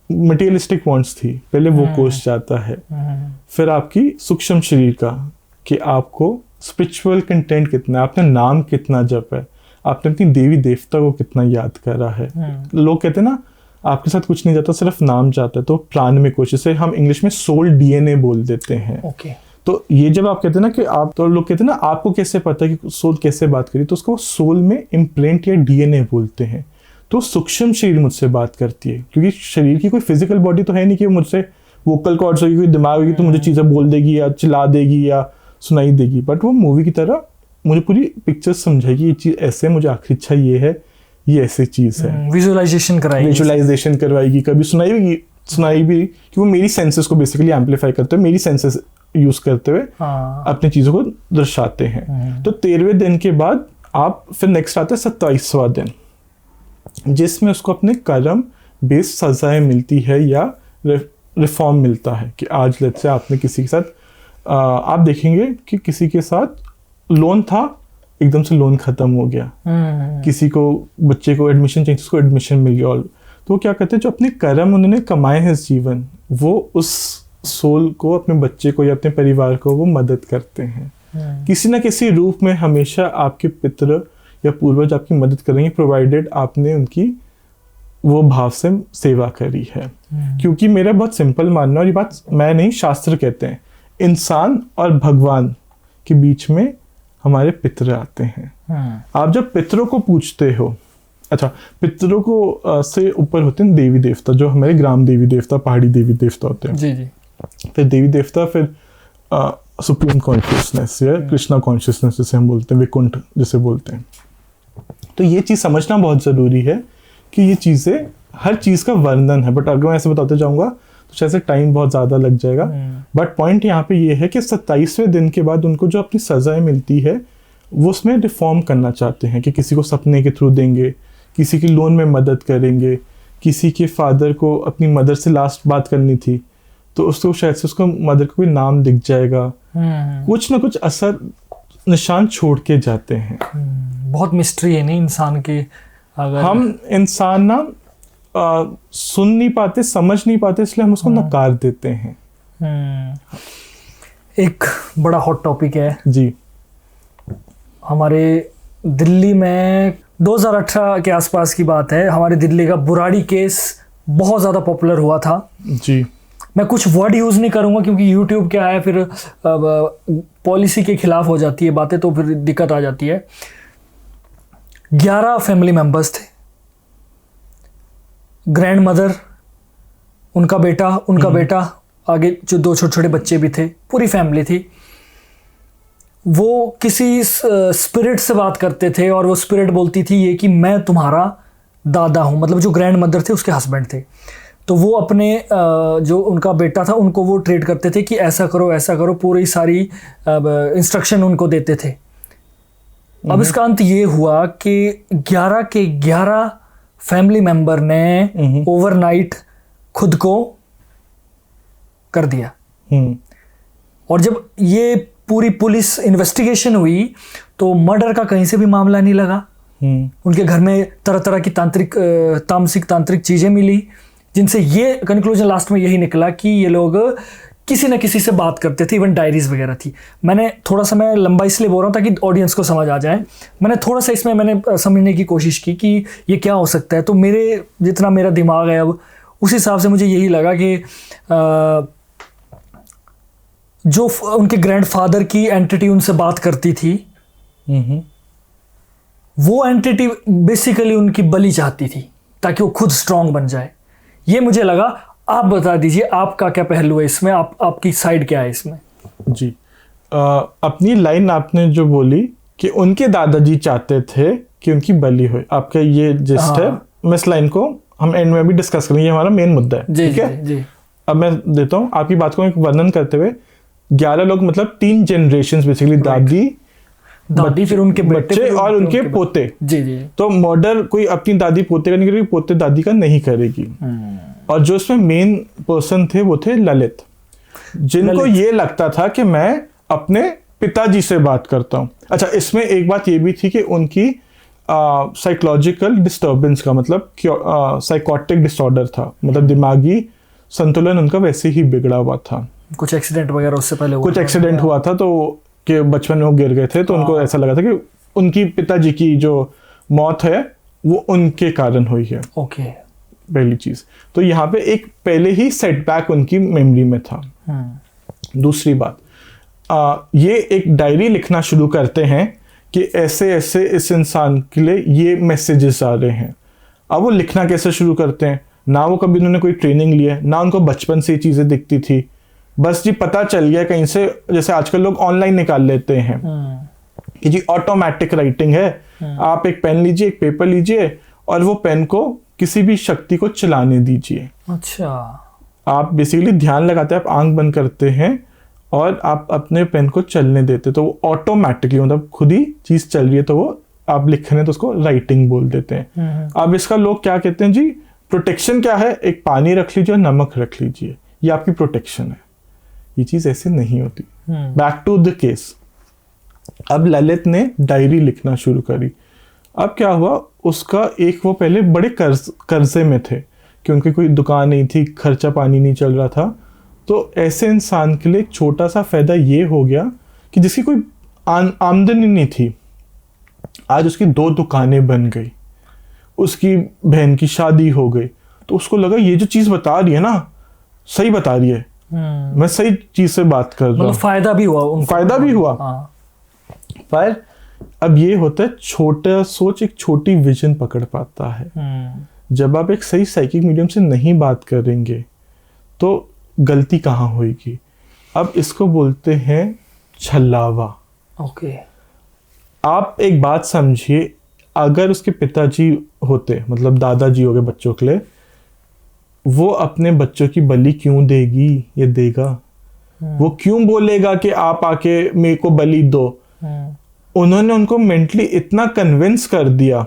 मटेरियलिस्टिक वांट्स थी, पहले वो कोस जाता है। फिर आपकी सूक्ष्म शरीर का, कि आपको स्पिरिचुअल कंटेंट कितना है, आपने नाम कितना जप है, आपने अपनी देवी देवता को कितना याद करा है। लोग कहते हैं ना, आपके साथ कुछ नहीं जाता, सिर्फ नाम जाता है। तो प्राण में कुछ, इसे हम इंग्लिश में सोल डीएनए बोल देते हैं। ओके। तो ये जब आप कहते हैं ना कि आप, तो लोग कहते हैं ना आपको कैसे पता है कि सोल कैसे बात करी, तो उसको सोल में इम्प्रिंट या डीएनए बोलते हैं। तो सूक्ष्म शरीर मुझसे बात करती है, क्योंकि शरीर की कोई फिजिकल बॉडी तो है नहीं कि मुझसे वोकल कॉर्ड्स होगी, कोई दिमाग होगी तो मुझे चीज़ें बोल देगी या चिल्ला देगी या सुनाई देगी। बट वो मूवी की तरह मुझे पूरी पिक्चर समझाएगी, ये चीज़ ऐसे, मुझे आखिरी इच्छा ये है, ये ऐसी चीज़ है। विजुअलाइजेशन करवाएगी, कभी सुनाई भी, कि वो मेरी सेंसेस को बेसिकली एम्पलीफाई करते हुए, मेरी सेंसेस यूज करते हुए अपनी चीज़ों को दर्शाते हैं। तो 13वें दिन के बाद आप फिर नेक्स्ट आते हैं 27वां दिन, जिसमें उसको अपने कर्म बेस्ड सजाएं मिलती है या रिफॉर्म मिलता है। कि आज लेट्स से आपने किसी के साथ, आप देखेंगे कि किसी के साथ लोन था, एकदम से लोन खत्म हो गया, किसी को, बच्चे को एडमिशन चाहिए, उसको एडमिशन मिल गया। तो वो क्या कहते हैं, जो अपने कर्म उन्होंने कमाए हैं इस जीवन, वो उस सोल को, अपने बच्चे को या अपने परिवार को वो मदद करते हैं। किसी ना किसी रूप में हमेशा आपके पितृ या पूर्वज आपकी मदद करेंगे, प्रोवाइडेड आपने उनकी वो भाव से सेवा करी है। क्योंकि मेरा बहुत सिंपल मानना, और ये बात मैं नहीं, शास्त्र कहते हैं, इंसान और भगवान के बीच में हमारे पितृ आते हैं। आप जब पितरों को पूछते हो, अच्छा, पितरों को से ऊपर होते हैं देवी देवता, जो हमारे ग्राम देवी देवता, पहाड़ी देवी देवता होते हैं। जी। फिर देवी देवता, फिर सुप्रीम कॉन्शियसनेस या कृष्णा कॉन्शियसनेस जिसे हम बोलते हैं, विकुंठ जिसे बोलते हैं। तो ये चीज़ समझना बहुत ज़रूरी है कि ये चीज़ें हर चीज़ का वर्णन है। बट अगर मैं ऐसे बताते जाऊँगा तो शायद टाइम बहुत ज़्यादा लग जाएगा। बट पॉइंट यहाँ पे ये है कि 27वें दिन के बाद उनको जो अपनी सजाएं मिलती है, वो उसमें रिफॉर्म करना चाहते हैं। कि किसी को सपने के थ्रू देंगे, किसी की लोन में मदद करेंगे, किसी के फादर को अपनी मदर से लास्ट बात करनी थी तो उसको शायद से उसको मदर को कोई नाम दिख जाएगा। कुछ ना कुछ असर निशान छोड़ के जाते हैं। बहुत मिस्ट्री है नहीं इंसान की। अगर हम इंसान ना सुन नहीं पाते, समझ नहीं पाते, इसलिए हम उसको नकार देते हैं। एक बड़ा हॉट टॉपिक है जी। हमारे दिल्ली में 2018 के आसपास की बात है, हमारे दिल्ली का बुराड़ी केस बहुत ज़्यादा पॉपुलर हुआ था। जी। मैं कुछ वर्ड यूज़ नहीं करूँगा क्योंकि यूट्यूब क्या है, फिर पॉलिसी के खिलाफ हो जाती है बातें, तो फिर दिक्कत आ जाती है। 11 फैमिली मेंबर्स थे, ग्रैंड मदर, उनका बेटा, आगे जो 2 छोटे छोटे बच्चे भी थे, पूरी फैमिली थी। वो किसी स्पिरिट से बात करते थे और वो स्पिरिट बोलती थी ये कि मैं तुम्हारा दादा हूँ, मतलब जो ग्रैंड मदर थे उसके हस्बैंड थे। तो वो अपने जो उनका बेटा था उनको वो ट्रेट करते थे कि ऐसा करो, पूरी सारी इंस्ट्रक्शन उनको देते थे। अब इसका अंत ये हुआ कि 11 के 11 फैमिली मेंबर ने ओवरनाइट खुद को कर दिया। और जब ये पूरी पुलिस इन्वेस्टिगेशन हुई तो मर्डर का कहीं से भी मामला नहीं लगा। उनके घर में तरह तरह की तांत्रिक चीजें मिली, जिनसे ये कंक्लूजन लास्ट में यही निकला कि ये लोग किसी न किसी से बात करते थे, इवन डायरीज वगैरह थी। मैंने थोड़ा सा, मैं लंबा इसलिए बोल रहा हूँ ताकि ऑडियंस को समझ आ जाए, मैंने थोड़ा सा इसमें मैंने समझने की कोशिश की कि ये क्या हो सकता है। तो मेरे जितना मेरा दिमाग है अब, उस हिसाब से मुझे यही लगा कि जो उनके ग्रैंडफादर की एंटिटी उनसे बात करती थी, वो एंटिटी बेसिकली उनकी बलि चाहती थी ताकि वो खुद स्ट्रांग बन जाए। ये मुझे लगा। आप बता दीजिए आपका क्या पहलू है इसमें, आपकी साइड क्या है इसमें? जी, अपनी लाइन आपने जो बोली कि उनके दादाजी चाहते थे कि उनकी बलि हो, आपका ये जिस्ट है। मैं इस लाइन को हम एंड में भी डिस्कस करेंगे, ये हमारा मेन मुद्दा है, ठीक है जी। अब मैं देता हूँ आपकी बात को एक वर्णन करते हुए। 11 लोग मतलब 3 जनरेशन बेसिकली, दादी फिर उनके बच्चे और उनके पोते। जी। तो मर्डर कोई अपनी दादी पोते का नहीं करेगी, पोते दादी का नहीं करेगी। और जो इसमें मेन पर्सन थे वो थे ललित, जिनको ये लगता था कि मैं अपने पिताजी से बात करता हूँ। अच्छा, इसमें एक बात ये भी थी कि उनकी साइकोलॉजिकल डिस्टर्बेंस का मतलब साइकोटिक डिसऑर्डर था, मतलब दिमागी संतुलन उनका वैसे ही बिगड़ा हुआ था। कुछ एक्सीडेंट वगैरह उससे पहले कुछ एक्सीडेंट हुआ था, तो कि बचपन में वो गिर गए थे, तो उनको ऐसा लगा था कि उनकी पिताजी की जो मौत है वो उनके कारण हुई है। ओके, पहली चीज तो यहाँ पे एक पहले ही सेटबैक उनकी मेमोरी में था। दूसरी बात, ये एक डायरी लिखना शुरू करते हैं कि ऐसे ऐसे इस इंसान के लिए ये मैसेजेस आ रहे हैं। अब वो लिखना कैसे शुरू करते हैं, ना वो कभी उन्होंने कोई ट्रेनिंग ली है, ना उनको बचपन से ये चीजें दिखती थी, बस जी पता चल गया कहीं से, जैसे आजकल लोग ऑनलाइन निकाल लेते हैं कि जी ऑटोमेटिक राइटिंग है, आप एक पेन लीजिए, एक पेपर लीजिए और वो पेन को किसी भी शक्ति को चलाने दीजिए। अच्छा, आप बेसिकली ध्यान लगाते हैं, आप आंख बंद करते हैं और आप अपने पेन को चलने देते, तो वो ऑटोमेटिकली मतलब खुद ही चीज चल रही है, तो वो आप लिख रहे हैं तो उसको राइटिंग बोल देते हैं। अब इसका लोग क्या कहते हैं जी, प्रोटेक्शन क्या है, एक पानी रख लीजिए और नमक रख लीजिए, ये आपकी प्रोटेक्शन है। ये चीज ऐसे नहीं होती। बैक टू द केस, अब ललित ने डायरी लिखना शुरू करी। अब क्या हुआ, उसका एक, वो पहले बड़े कर्जे में थे क्योंकि कोई दुकान नहीं थी, खर्चा पानी नहीं चल रहा था। तो ऐसे इंसान के लिए एक छोटा सा फायदा ये हो गया कि जिसकी कोई आमदनी नहीं थी, आज उसकी 2 दुकानें बन गई, उसकी बहन की शादी हो गई। तो उसको लगा ये जो चीज बता रही है ना, सही बता रही है, मैं सही चीज से बात कर रहा हूँ, फायदा भी हुआ, फायदा भी हुआ। पर अब ये होता है, छोटा सोच एक छोटी विजन पकड़ पाता है। जब आप एक सही साइकिक मीडियम से नहीं बात करेंगे तो गलती कहाँ होगी। अब इसको बोलते हैं छलावा। ओके, आप एक बात समझिए, अगर उसके पिताजी होते, मतलब दादाजी हो गए बच्चों के लिए, वो अपने बच्चों की बलि क्यों देगी, ये देगा? वो क्यों बोलेगा कि आप आके मेरे को बलि दो? उन्होंने उनको मेंटली इतना कन्विंस कर दिया,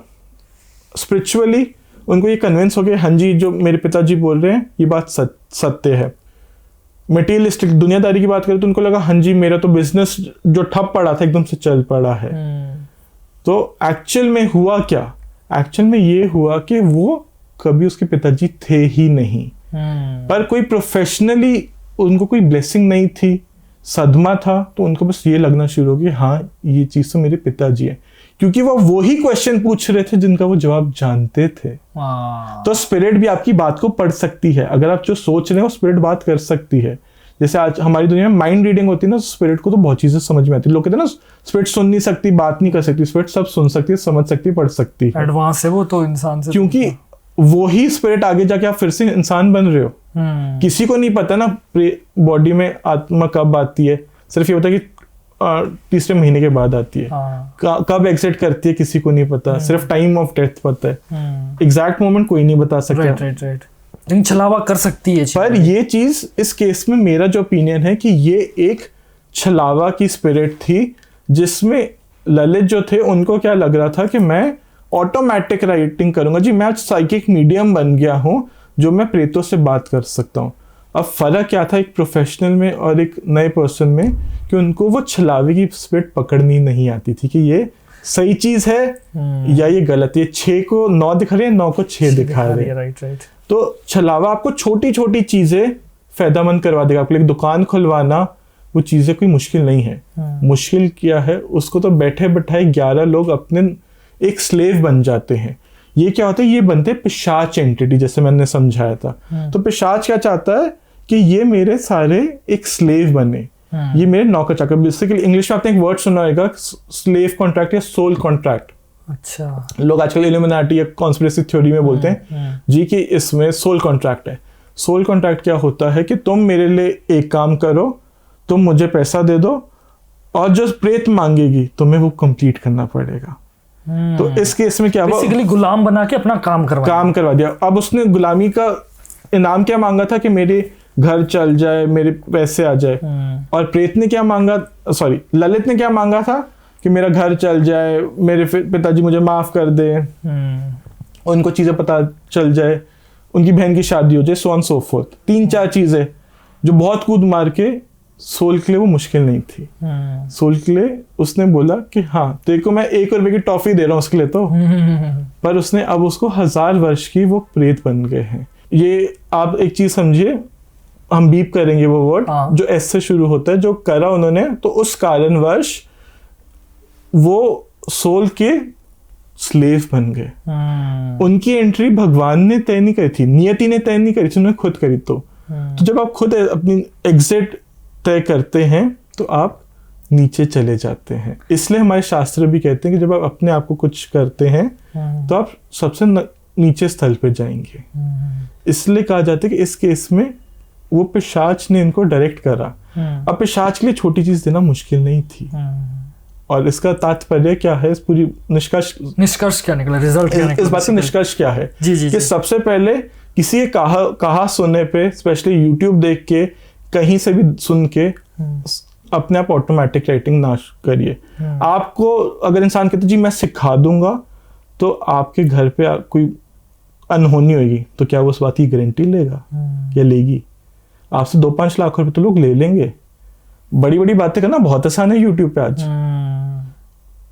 स्पिरिचुअली उनको ये कन्विंस हो गया, हाँ जी जो मेरे पिताजी बोल रहे हैं ये बात सत्य है। मटेरियलिस्टिक दुनियादारी की बात करें तो उनको लगा हाँ जी मेरा तो बिजनेस जो ठप पड़ा था एकदम से चल पड़ा है। तो एक्चुअल में हुआ क्या? एक्चुअल में ये हुआ कि वो कभी उसके पिताजी थे ही नहीं, पर कोई प्रोफेशनली उनको कोई ब्लेसिंग नहीं थी, सदमा था, तो उनको बस ये लगना शुरू हो गया हाँ ये चीज तो मेरे पिताजी है, क्योंकि वो वही क्वेश्चन पूछ रहे थे जिनका वो जवाब जानते थे। तो स्पिरिट भी आपकी बात को पढ़ सकती है, अगर आप जो सोच रहे हो स्पिरिट बात कर सकती है। जैसे आज हमारी दुनिया में माइंड रीडिंग होती है ना, स्पिरिट को तो बहुत चीजें समझ में आती है। लोग कहते हैं ना स्पिरिट सुन नहीं सकती, बात नहीं कर सकती, स्पिरिट सब सुन सकती है, समझ सकती है, पढ़ सकती है, एडवांस है वो तो इंसान से, क्योंकि वही स्पिरिट आगे जाके आप फिर से इंसान बन रहे हो। किसी को नहीं पता ना बॉडी में आत्मा कब आती है, सिर्फ ये होता है कि तीसरे महीने के बाद आती है। कब एग्जिट करती है किसी को नहीं पता, सिर्फ टाइम ऑफ डेथ पता है, एग्जैक्ट मोमेंट कोई नहीं बता सकता। राइट। लेकिन छलावा कर सकती है। पर ये चीज इस केस में मेरा जो ओपिनियन है कि ये एक छलावा की स्पिरिट थी, जिसमें ललित जो थे उनको क्या लग रहा था कि मैं ऑटोमेटिक राइटिंग करूंगा जी, मैं आज साइकिक मीडियम बन गया हूं जो मैं प्रेतों से बात कर सकता हूं। अब फर्क क्या था एक प्रोफेशनल में और एक नए पर्सन में, कि उनको वो छलावे की स्पिरिट पकड़नी नहीं आती थी कि ये सही चीज है या ये गलत। ये 6 को 9 दिखा रहे हैं, 9 को 6 दिखा रहे हैं। राइट। तो छलावा आपको छोटी छोटी चीजें फायदेमंद करवा देगा आपके लिए। दुकान खुलवाना वो चीज़ें कोई मुश्किल नहीं है। मुश्किल क्या है, उसको तो बैठे बैठाए 11 लोग अपने एक स्लेव बन जाते हैं। ये क्या होता है, ये बनते हैं पिशाच एंटिटी, जैसे मैंने समझाया था। तो पिशाच क्या चाहता है कि ये मेरे सारे एक स्लेव बने, ये मेरे नौकर चाकर। बेसिकली इंग्लिश में आपने एक वर्ड सुना होगा, स्लेव कॉन्ट्रैक्ट या सोल कॉन्ट्रैक्ट। अच्छा, लोग आजकल इल्यूमिनाटी या कॉन्स्पिरेसी थ्योरी में बोलते हैं जी कि इसमें सोल कॉन्ट्रैक्ट है। सोल कॉन्ट्रैक्ट क्या होता है कि तुम मेरे लिए एक काम करो, तुम मुझे पैसा दे दो, और जो प्रेत मांगेगी तुम्हें वो कंप्लीट करना पड़ेगा। तो इस केस में क्या हुआ, बेसिकली गुलाम बना के अपना काम करवा दिया। अब उसने गुलामी का इनाम क्या मांगा था कि मेरे घर चल जाए, मेरे पैसे आ जाए। और प्रेत ने क्या मांगा, सॉरी ललित ने क्या मांगा था कि मेरा घर चल जाए, मेरे पिताजी मुझे माफ कर दे, उनको चीजें पता चल जाए, उनकी बहन की शादी हो जाए, सो ऑन सो फोर्थ। 3-4 चीजें जो बहुत कूद मार के सोल के लिए वो मुश्किल नहीं थी। सोल के लिए उसने बोला कि हाँ तेरे को मैं 1 रुपए की टॉफी दे रहा हूँ उसके लिए तो, पर उसने अब उसको 1000 वर्ष की वो प्रेत बन गए हैं। ये आप एक चीज समझिए, हम बीप करेंगे वो वर्ड जो एस से शुरू होता है, जो करा उन्होंने, तो उस कारणवश वो सोल के स्लेव बन गए। उनकी एंट्री भगवान ने तय नहीं करी थी, नियति ने तय नहीं करी थी, उन्होंने खुद करी। तो जब आप खुद अपनी एग्जिट तय करते हैं तो आप नीचे चले जाते हैं। इसलिए हमारे शास्त्र भी कहते हैं कि जब आप अपने आप को कुछ करते हैं तो आप सबसे नीचे स्थल पे जाएंगे। इसलिए कहा जाता है कि इस केस में वो पिशाच ने इनको डायरेक्ट करा। अब पिशाच के लिए छोटी चीज देना मुश्किल नहीं थी। और इसका तात्पर्य क्या है, इस पूरी निष्कर्ष क्या निकला, रिजल्ट क्या निकला, इस बात का निष्कर्ष क्या है जी, कि सबसे पहले किसी के कहा सुनने पे, स्पेशली यूट्यूब देख के, कहीं से भी सुन के अपने आप ऑटोमेटिक राइटिंग ना करिए। आपको अगर इंसान कहते जी मैं सिखा दूंगा, तो आपके घर पे कोई अनहोनी होगी तो क्या वो उस बात की गारंटी लेगा या लेगी? आपसे 2-5 लाख रुपए तो लोग ले लेंगे। बड़ी बड़ी बातें करना बहुत आसान है यूट्यूब पे आज।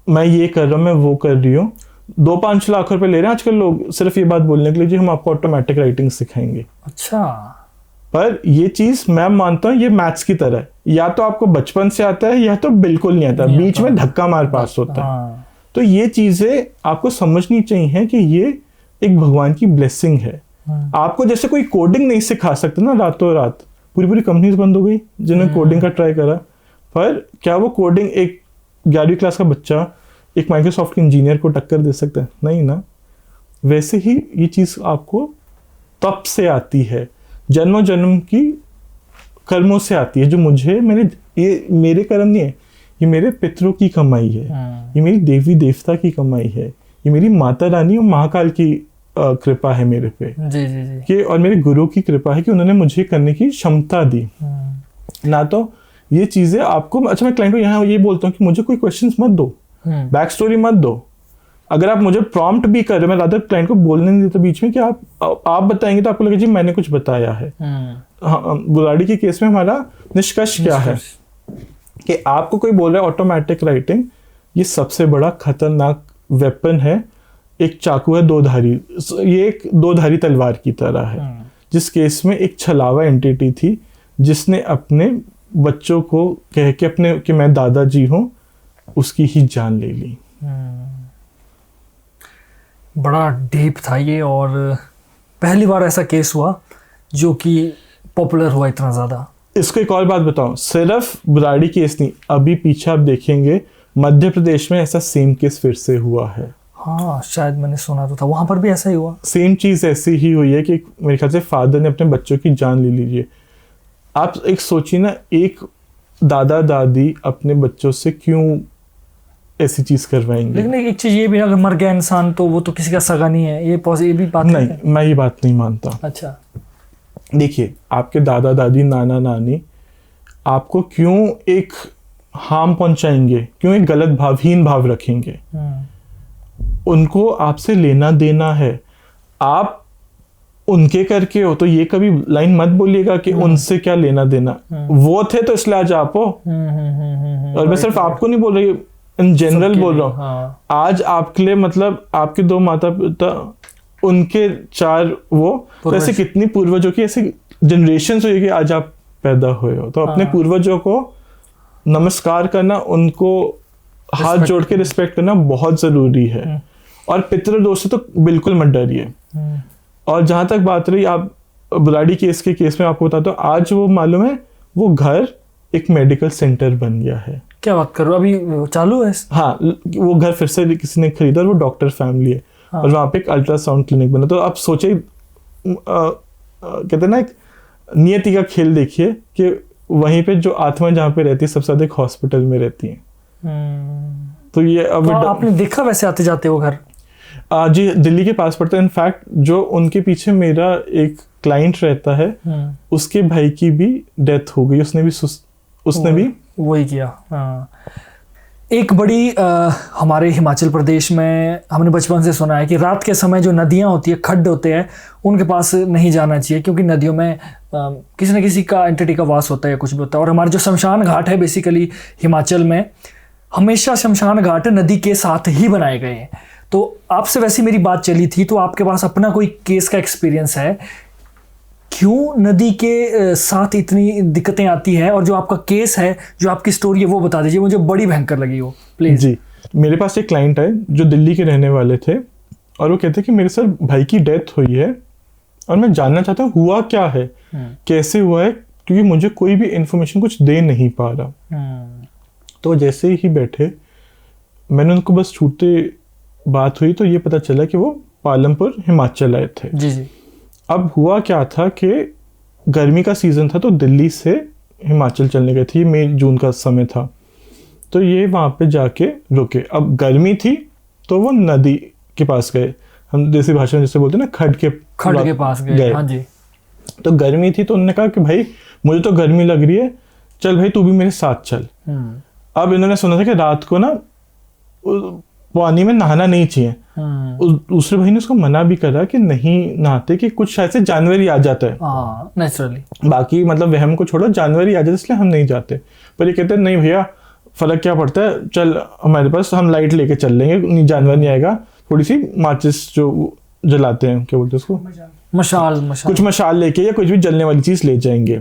मैं ये कर रहा हूँ, मैं वो कर रही हूँ, 2-5 लाख रुपए ले रहे हैं आजकल लोग सिर्फ ये बात बोलने के लिए जी हम आपको ऑटोमेटिक राइटिंग सिखाएंगे। अच्छा, पर ये चीज मैं मानता हूँ ये मैथ्स की तरह है, या तो आपको बचपन से आता है या तो बिल्कुल नहीं आता, बीच में धक्का मार पास होता है। तो ये चीजें आपको समझनी चाहिए कि ये एक भगवान की ब्लेसिंग है। आपको जैसे कोई कोडिंग नहीं सिखा सकते ना रातों रात, पूरी कंपनीज बंद हो गई जिन्होंने कोडिंग का ट्राई करा, पर क्या वो कोडिंग एक 11वीं क्लास का बच्चा एक माइक्रोसॉफ्ट के इंजीनियर को टक्कर दे सकता है? नहीं ना। वैसे ही ये चीज आपको तप से आती है, जन्मों जन्म की कर्मों से आती है, जो ये मेरे कर्म नहीं है, ये मेरे पितरों की कमाई है, ये मेरी देवी देवता की कमाई है, ये मेरी माता रानी और महाकाल की कृपा है मेरे पे जी। कि और मेरे गुरु की कृपा है कि उन्होंने मुझे करने की क्षमता दी ना। तो ये चीजें आपको, अच्छा मैं क्लाइंट को यहाँ ये बोलता हूँ कि मुझे कोई क्वेश्चंस मत दो, बैक स्टोरी मत दो। अगर आप मुझे प्रॉम्प्ट भी कर रहे हो, मैं रादर क्लाइंट को बोलने नहीं देता बीच में कि आप बताएंगे तो आपको लगे जी मैंने कुछ बताया है। बुराड़ी के केस में हमारा निष्कर्ष क्या है कि आपको कोई बोल रहा है ऑटोमेटिक राइटिंग, ये सबसे बड़ा खतरनाक वेपन है। एक चाकू है 2 धारी, ये एक 2 धारी तलवार की तरह है। जिस केस में एक छलावा एंटिटी थी जिसने अपने बच्चों को कह के अपने कि मैं दादाजी हूं, उसकी ही जान ले ली। बड़ा डीप था ये, और पहली बार ऐसा केस हुआ जो कि पॉपुलर हुआ इतना ज्यादा। इसको एक और बात बताऊं, सिर्फ बुराड़ी केस नहीं, अभी पीछे आप देखेंगे मध्य प्रदेश में ऐसा सेम केस फिर से हुआ है। हाँ, शायद मैंने सुना तो था, वहां पर भी ऐसा ही हुआ। सेम चीज ऐसी ही हुई है कि मेरे ख्याल से फादर ने अपने बच्चों की जान ले लीजिए। आप एक सोचिए ना, एक दादा दादी अपने बच्चों से क्यों ऐसी चीज करवाएंगे? लेकिन एक चीज ये भी, अगर मर गया इंसान तो वो तो किसी का सगा नहीं है, ये भी बात नहीं, मैं ये बात नहीं मानता। अच्छा, देखिए आपके दादा दादी नाना नानी आपको क्यों एक हार्म पहुंचाएंगे, क्यों एक गलत भावहीन भाव रखेंगे? उनको आपसे लेना देना है, आप उनके करके हो, तो ये कभी लाइन मत बोलिएगा कि उनसे क्या लेना देना। वो थे तो इसलिए आज आप हो। और मैं सिर्फ आपको नहीं बोल रही, इन जनरल बोल रहा हूँ। हाँ। आज आपके लिए मतलब आपके 2 माता पिता, उनके 4 वो, तो ऐसे कितनी पूर्वजों की ऐसी जनरेशन हुई कि आज आप पैदा हुए हो, तो अपने पूर्वजों को नमस्कार करना, उनको हाथ जोड़ के रिस्पेक्ट करना बहुत जरूरी है। और पितृदोष से तो बिल्कुल मत डरिए। और जहां तक बात रही आप बुराड़ी केस के केस में, आपको बताता हूँ, आज वो मालूम है वो घर एक मेडिकल सेंटर बन गया है। क्या बात कर रहे हो, अभी चालू है? हाँ, वो घर फिर से किसी ने खरीदा और वो डॉक्टर फैमिली है। हाँ। और वहाँ पे एक अल्ट्रासाउंड क्लिनिक बना। तो आप सोचे, कहते हैं ना, एक नियति का खेल देखिए कि वहीं पे जो आत्मा जहाँ पे रहती है सबसे ज्यादा एक हॉस्पिटल में रहती है। तो ये अब तो आपने देखा वैसे आते जाते वो घर? जी, दिल्ली के पास पड़ता है। इनफैक्ट जो उनके पीछे मेरा एक क्लाइंट रहता है, उसके भाई की भी डेथ हो गई, उसने भी वही किया। हाँ। एक बड़ी हमारे हिमाचल प्रदेश में हमने बचपन से सुना है कि रात के समय जो नदियां होती है, खड्ड होते हैं, उनके पास नहीं जाना चाहिए, क्योंकि नदियों में किसी न किसी का एंटिटी का वास होता है या कुछ भी होता है। और हमारे जो शमशान घाट है बेसिकली हिमाचल में, हमेशा शमशान घाट नदी के साथ ही बनाए गए हैं। तो आपसे वैसी मेरी बात चली थी, तो आपके पास अपना कोई केस का एक्सपीरियंस है, क्यों नदी के साथ इतनी दिक्कतें आती हैं? और जो आपका केस है, जो आपकी स्टोरी है, वो बता दीजिए, मुझे बड़ी भयंकर लगी वो, प्लीज। जी, मेरे पास एक क्लाइंट है जो दिल्ली के रहने वाले थे, और वो कहते हैं कि मेरे सर भाई की डेथ हुई है और मैं जानना चाहता हूँ हुआ क्या है, कैसे हुआ है, क्योंकि मुझे कोई भी इंफॉर्मेशन कुछ दे नहीं पा रहा। तो जैसे ही बैठे, मैंने उनको बस छूते बात हुई तो ये पता चला कि वो पालमपुर हिमाचल आए थे। जी जी। अब हुआ क्या था कि गर्मी का सीजन था, तो दिल्ली से हिमाचल चलने गए थे, मई जून का समय था। तो ये वहाँ पे जाके रुके। अब गर्मी थी तो वो नदी के पास गए, हम देसी भाषा में जैसे बोलते हैं ना, खड्ड के पास गए। हाँ जी। तो गर्मी थी तो उन्होंने कहा कि भाई मुझे तो गर्मी लग रही है, चल भाई तू भी मेरे साथ चल। अब इन्होंने सुना था कि रात को ना पानी में नहाना नहीं चाहिए। दूसरे भाई ने उसको मना भी करा कि नहीं नहाते, कि कुछ शायद से जानवर ही आ जाता है नेचुरली, बाकी मतलब वहम को छोड़ो, जानवर ही आ जाते, इसलिए हम नहीं जाते। पर ये कहते हैं नहीं भैया, फर्क क्या पड़ता है, चल हमारे पास, हम लाइट लेके चल लेंगे, जानवर नहीं आएगा। थोड़ी सी माचिस जो जलाते हैं, क्या बोलते हैं उसको, मशाल, कुछ मशाल लेके या कुछ भी जलने वाली चीज ले जाएंगे।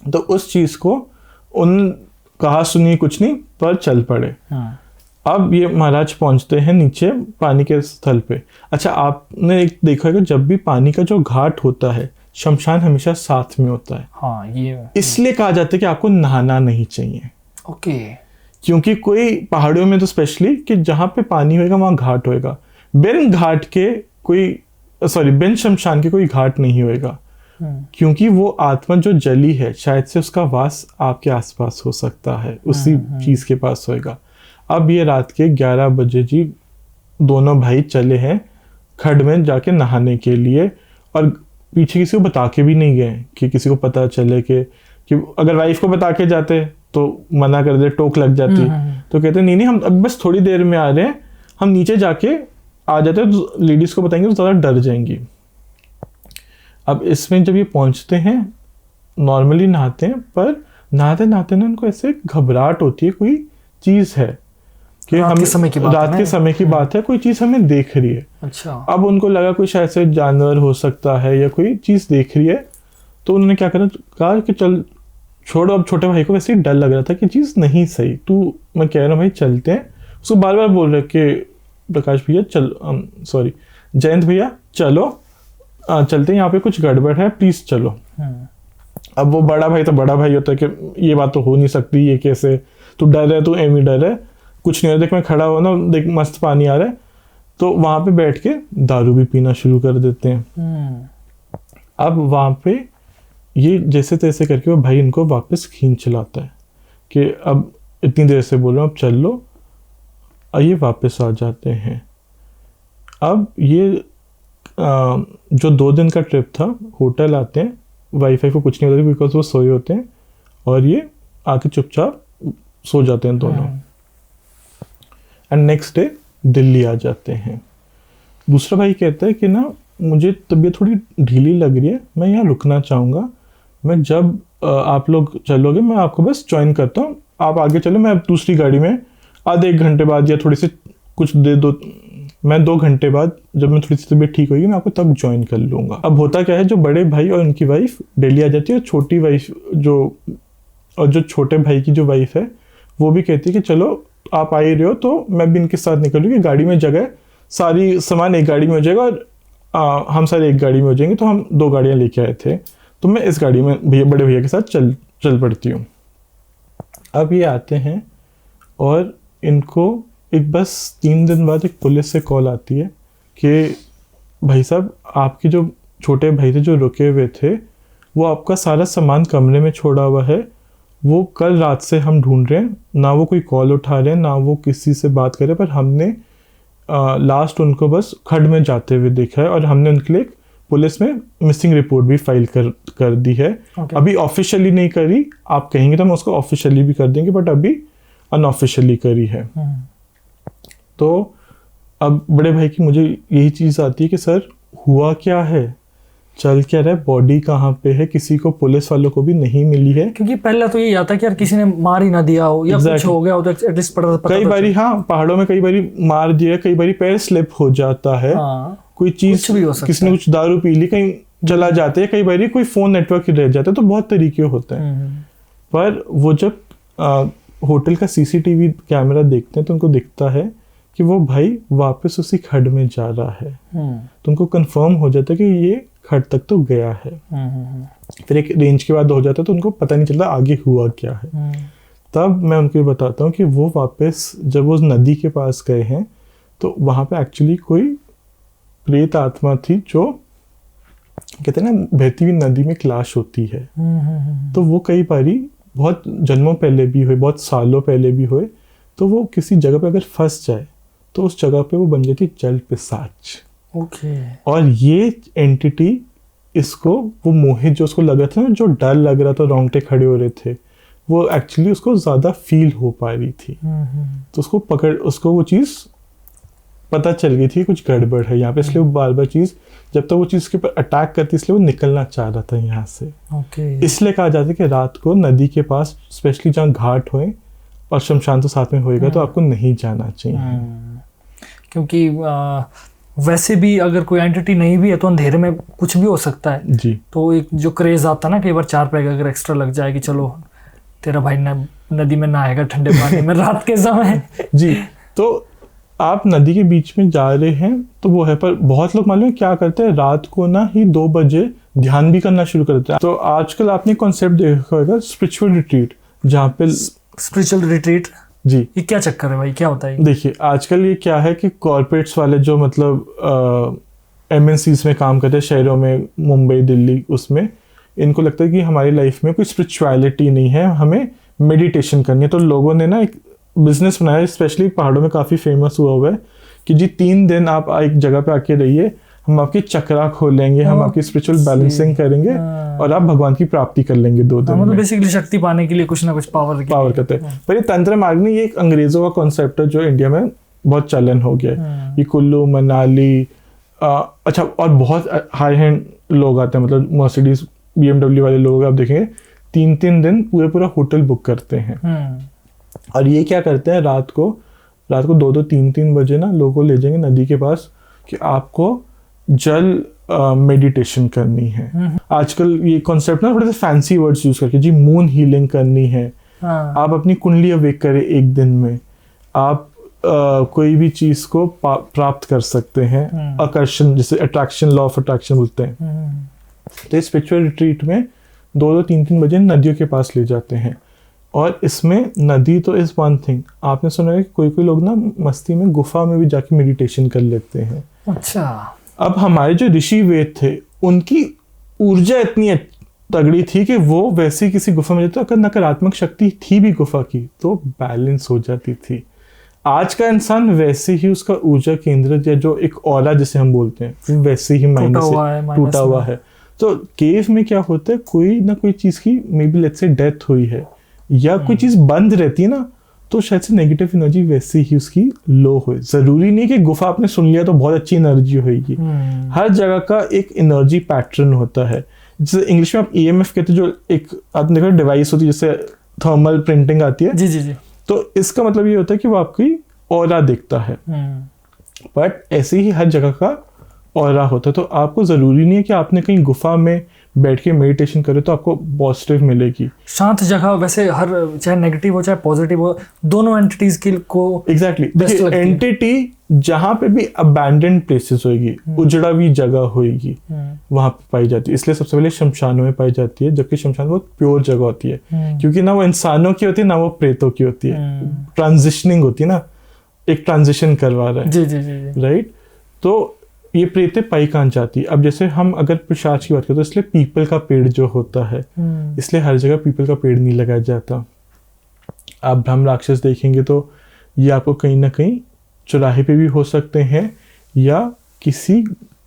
तो उस चीज को उन कहा सुनी कुछ नहीं, पर चल पड़े। अब ये महाराज पहुंचते हैं नीचे पानी के स्थल पे। अच्छा, आपने एक देखा है कि जब भी पानी का जो घाट होता है, शमशान हमेशा साथ में होता है। हाँ, ये इसलिए कहा जाता है कि आपको नहाना नहीं चाहिए। ओके। क्योंकि कोई पहाड़ियों में तो स्पेशली कि जहां पे पानी होएगा वहां घाट होएगा, बिन शमशान के कोई घाट नहीं होएगा। क्योंकि वो आत्मा जो जली है, शायद से उसका वास आपके आसपास हो सकता है, उसी चीज के पास होएगा। अब ये रात के 11 बजे जी दोनों भाई चले हैं खड्ड में जाके नहाने के लिए, और पीछे किसी को बता के भी नहीं गए कि किसी को पता चले कि अगर वाइफ को बता के जाते तो मना कर दे, टोक लग जाती। तो कहते नहीं हम अब बस थोड़ी देर में आ रहे हैं, हम नीचे जाके आ जाते हैं, तो लेडीज को बताएंगे तो ज़्यादा डर जाएंगी। अब इसमें जब ये पहुंचते हैं, नॉर्मली नहाते हैं, पर नहाते नहाते ना उनको ऐसे घबराहट होती है, कोई चीज़ है कि रात के समय की बात है, कोई चीज हमें देख रही है। अच्छा। अब उनको लगा कोई शायद से जानवर हो सकता है या कोई चीज देख रही है, तो उन्होंने क्या कहा कि चल छोड़ो। अब छोटे भाई को वैसे ही डर लग रहा था कि चीज नहीं सही, मैं कह रहा हूँ भाई चलते हैं। उसको बार बार बोल रहे कि प्रकाश भैया चलो, जयंत भैया चलो, चलते हैं, यहाँ पे कुछ गड़बड़ है, प्लीज चलो। अब वो बड़ा भाई तो बड़ा भाई होता है कि ये बात तो हो नहीं सकती, ये कैसे, तू डर है, तू एम ही डर है, कुछ नहीं हो, देख मैं खड़ा हो ना, देख मस्त पानी आ रहा है। तो वहां पे बैठ के दारू भी पीना शुरू कर देते हैं। अब वहां पे ये जैसे तैसे करके वो भाई इनको वापस खींच लाता है कि अब इतनी देर से बोल रहा हूँ, अब चल लो। ये वापस आ जाते हैं। अब ये जो 2 दिन का ट्रिप था, होटल आते हैं, वाईफाई को कुछ नहीं होता बिकॉज वो सोए होते हैं, और ये आके चुपचाप सो जाते हैं दोनों। एंड नेक्स्ट डे दिल्ली आ जाते हैं। दूसरा भाई कहता है कि ना मुझे तबीयत थोड़ी ढीली लग रही है, मैं यहाँ रुकना चाहूँगा, मैं जब आप लोग चलोगे मैं आपको बस ज्वाइन करता हूँ, आप आगे चलो, मैं दूसरी गाड़ी में आधे 1 घंटे बाद या थोड़ी सी कुछ दे दो, मैं 2 घंटे बाद जब मैं थोड़ी सी तबीयत ठीक होगी मैं आपको तब ज्वाइन कर लूँगा। अब होता क्या है, जो बड़े भाई और उनकी वाइफ डेली आ जाती है, छोटी वाइफ जो छोटे भाई की जो वाइफ है वो भी कहती है कि चलो आप आ ही रहे हो तो मैं भी इनके साथ निकलूँगी, गाड़ी में जगह, सारी सामान एक गाड़ी में हो जाएगा और हम सारे एक गाड़ी में हो जाएंगे। तो हम 2 गाड़ियाँ लेके आए थे, तो मैं इस गाड़ी में बड़े भैया के साथ चल पड़ती हूँ। अब ये आते हैं और इनको एक बस 3 दिन बाद एक पुलिस से कॉल आती है कि भाई साहब आपके जो छोटे भाई थे जो रुके हुए थे वो आपका सारा सामान कमरे में छोड़ा हुआ है, वो कल रात से हम ढूंढ रहे हैं, ना वो कोई कॉल उठा रहे हैं ना वो किसी से बात कर रहे, पर हमने लास्ट उनको बस खड्ड में जाते हुए देखा है और हमने उनके लिए पुलिस में मिसिंग रिपोर्ट भी फाइल कर दी है। अभी ऑफिशियली नहीं करी, आप कहेंगे तो हम उसको ऑफिशियली भी कर देंगे, बट अभी अनऑफिशियली करी है। तो अब बड़े भाई की मुझे यही चीज़ आती है कि सर हुआ क्या है, चल क्या रहा है, बॉडी कहाँ पे है, किसी को पुलिस वालों को भी नहीं मिली है। क्योंकि पहले तो यही आता है कि यार किसी ने मार ही ना दिया हो या कुछ हो गया हो तो एटलीस्ट पता कई बारी हाँ पहाड़ों में कई बारी मार दिया, कई बारी पैर स्लिप हो जाता है, कोई चीज किसी ने कुछ दारू पी ली, कहीं जला जाते हैं, कई बारी कोई फोन नेटवर्क रह जाता है, तो बहुत तरीके होते हैं। पर वो जब होटल का सीसीटीवी कैमरा देखते हैं तो उनको दिखता है कि वो भाई वापस उसी खड्ड में जा रहा है। तो उनको कंफर्म हो जाता है कि ये खड्ड तक तो गया है। फिर एक रेंज के बाद हो जाता है तो उनको पता नहीं चलता आगे हुआ क्या है। तब मैं उनको बताता हूँ कि वो वापस जब वो नदी के पास गए हैं तो वहाँ पे एक्चुअली कोई प्रेत आत्मा थी, जो कहते हैं ना बहती हुई नदी में क्लाश होती है। तो वो कई बारी बहुत जन्मों पहले भी हुए, बहुत सालों पहले भी हुए, तो वो किसी जगह पे अगर फंस जाए तो उस जगह पे वो बन जाती जल पिशाच। और ये एंटिटी इसको वो मोहित जो उसको लगा था ना, जो डर लग रहा था, रोंगटे खड़े हो रहे थे, वो एक्चुअली उसको ज्यादा फील हो पा रही थी। तो उसको वो चीज पता चल गई थी कुछ गड़बड़ है यहाँ पे, इसलिए वो बार बार चीज जब तक वो चीज के ऊपर अटैक करती इसलिए वो निकलना चाह रहा था यहाँ से। इसलिए कहा जाता है कि रात को नदी के पास स्पेशली जहाँ घाट होए और शमशान तो साथ में होएगा तो आपको नहीं जाना चाहिए। क्योंकि वैसे भी अगर कोई एंटिटी नहीं भी है तो अंधेरे में कुछ भी हो सकता है जी। तो एक जो क्रेज आता है ना, कई बार 4 पैग अगर एक्स्ट्रा लग जाए कि चलो तेरा भाई नदी में नहाएगा ठंडे पानी में रात के समय जी। तो आप नदी के बीच में जा रहे हैं तो वो है, पर बहुत लोग मालूम है क्या करते हैं, रात को ना ही 2 बजे ध्यान भी करना शुरू करते हैं। तो आजकल आपने कॉन्सेप्ट देखा होगा स्पिरिचुअल रिट्रीट, जहाँ पे स्पिरिचुअल रिट्रीट जी, ये क्या चक्कर है भाई, क्या होता है? देखिए आजकल ये क्या है कि कॉर्पोरेट्स वाले जो मतलब MNCs में काम करते हैं शहरों में, मुंबई दिल्ली, उसमें इनको लगता है कि हमारी लाइफ में कोई स्पिरिचुअलिटी नहीं है, हमें मेडिटेशन करनी है। तो लोगों ने ना एक बिजनेस बनाया, स्पेशली पहाड़ों में काफ़ी फेमस हुआ है कि जी 3 दिन आप एक जगह पे आके रहिए, हम आपकी चक्रा खोलेंगे, हम आपकी स्पिरिचुअल बैलेंसिंग करेंगे और आप भगवान की प्राप्ति कर लेंगे 2 दिन मतलब बेसिकली शक्ति पाने के लिए कुछ ना कुछ पावर करते हैं। पर ये तंत्र मार्ग नहीं, ये एक अंग्रेजों का कॉन्सेप्ट है जो इंडिया में बहुत चलन हो गया है। ये कुल्लू मनाली अच्छा, और बहुत हाई हैंड लोग आते हैं, मतलब मर्सिडीज BMW वाले लोग आप देखेंगे 3-3 दिन पूरा होटल बुक करते हैं। और ये क्या करते हैं, रात को 2-2, 3-3 बजे ना लोगों को ले जाएंगे नदी के पास कि आपको जल मेडिटेशन करनी है। आजकल ये कॉन्सेप्ट ना थोड़े से फैंसी वर्ड्स यूज करके जी मून हीलिंग करनी है। आप अपनी कुंडली अवेक करें 1 दिन में, आप कोई भी चीज को प्राप्त कर सकते हैं। आकर्षण, जैसे अट्रैक्शन, लॉ ऑफ अट्रैक्शन बोलते हैं। तो स्पिरिचुअल रिट्रीट में 2-2, 3-3 बजे नदियों के पास ले जाते हैं। और इसमें नदी तो इज वन थिंग, आपने सुना है कि कोई लोग ना मस्ती में गुफा में भी जाके मेडिटेशन कर लेते हैं। अच्छा। अब हमारे जो ऋषि वेद थे उनकी ऊर्जा इतनी तगड़ी थी कि वो वैसे किसी गुफा में जाते, अगर नकारात्मक शक्ति थी भी गुफा की तो बैलेंस हो जाती थी। आज का इंसान वैसे ही उसका ऊर्जा केंद्र या जो एक ऑरा जिसे हम बोलते हैं वैसे ही माइनस से टूटा हुआ है। तो केव में क्या होता है, कोई ना कोई चीज की may be let's say death हुई है या कोई चीज बंद रहती है ना, तो शायद से नेगेटिव एनर्जी वैसे ही उसकी लो हो। जरूरी नहीं कि गुफा आपने सुन लिया तो बहुत अच्छी एनर्जी होगी। हर जगह का एक एनर्जी पैटर्न होता है, जैसे इंग्लिश में आप EMF कहते हैं, जो एक आपने देखा डिवाइस होती है जिससे थर्मल प्रिंटिंग आती है। जी जी जी। तो इसका मतलब ये होता है कि वो आपकी ऑरा दिखता है। बट ऐसे ही हर जगह का ऑरा होता है। तो आपको ज़रूरी नहीं है कि आपने कहीं गुफा में बैठ के मेडिटेशन करे तो आपको पॉजिटिव मिलेगी। शांत जगह वैसे हर, चाहे नेगेटिव हो चाहे पॉजिटिव हो, दोनों एंटिटीज को एग्जैक्टली best लगती है। एंटिटी जहाँ पे भी अबैंडन प्लेसेस होगी, उजड़ा हुई जगह होगी, वहां पे पाई जाती है। इसलिए सबसे पहले शमशानों में पाई जाती है, जबकि शमशान बहुत प्योर जगह होती है, क्योंकि ना वो इंसानों की होती है ना वो प्रेतों की होती है। ट्रांजिशनिंग होती है ना, एक ट्रांजिशन करवा रहा है। जी जी जी जी। राइट। तो ये प्रेतें पाई कहाँ जाती है? अब जैसे हम अगर प्रसाद की बात करें तो इसलिए पीपल का पेड़ जो होता है, इसलिए हर जगह पीपल का पेड़ नहीं लगाया जाता। आप ब्रह्म राक्षस देखेंगे तो ये आपको कहीं ना कहीं चौराहे पे भी हो सकते हैं, या किसी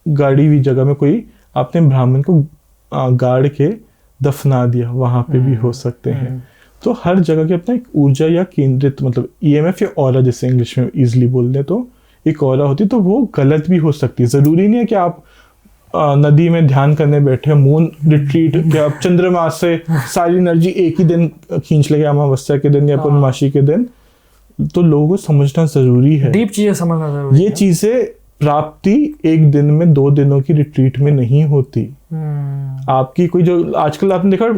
गाड़ी हुई जगह में कोई आपने ब्राह्मण को गाड़ के दफना दिया, वहां पे भी हो सकते हैं। तो हर जगह की अपना एक ऊर्जा या केंद्रित, मतलब ईएमएफ या ऑरा जिसे इंग्लिश में इजीली बोल दें, तो एक ऑरा होती है। तो वो गलत भी हो सकती है। जरूरी नहीं है कि आप नदी में ध्यान करने बैठे, मून रिट्रीट, क्या आप चंद्रमा से सारी एनर्जी एक ही दिन खींच लेंगे, अमावस्या के दिन या पूर्णमासी के दिन। तो लोगों को समझना जरूरी है, डीप चीजें समझना जरूरी ये है। चीजें प्राप्ति एक दिन में 2 दिनों की रिट्रीट में नहीं होती। आपकी कोई जो आजकल आपने देखा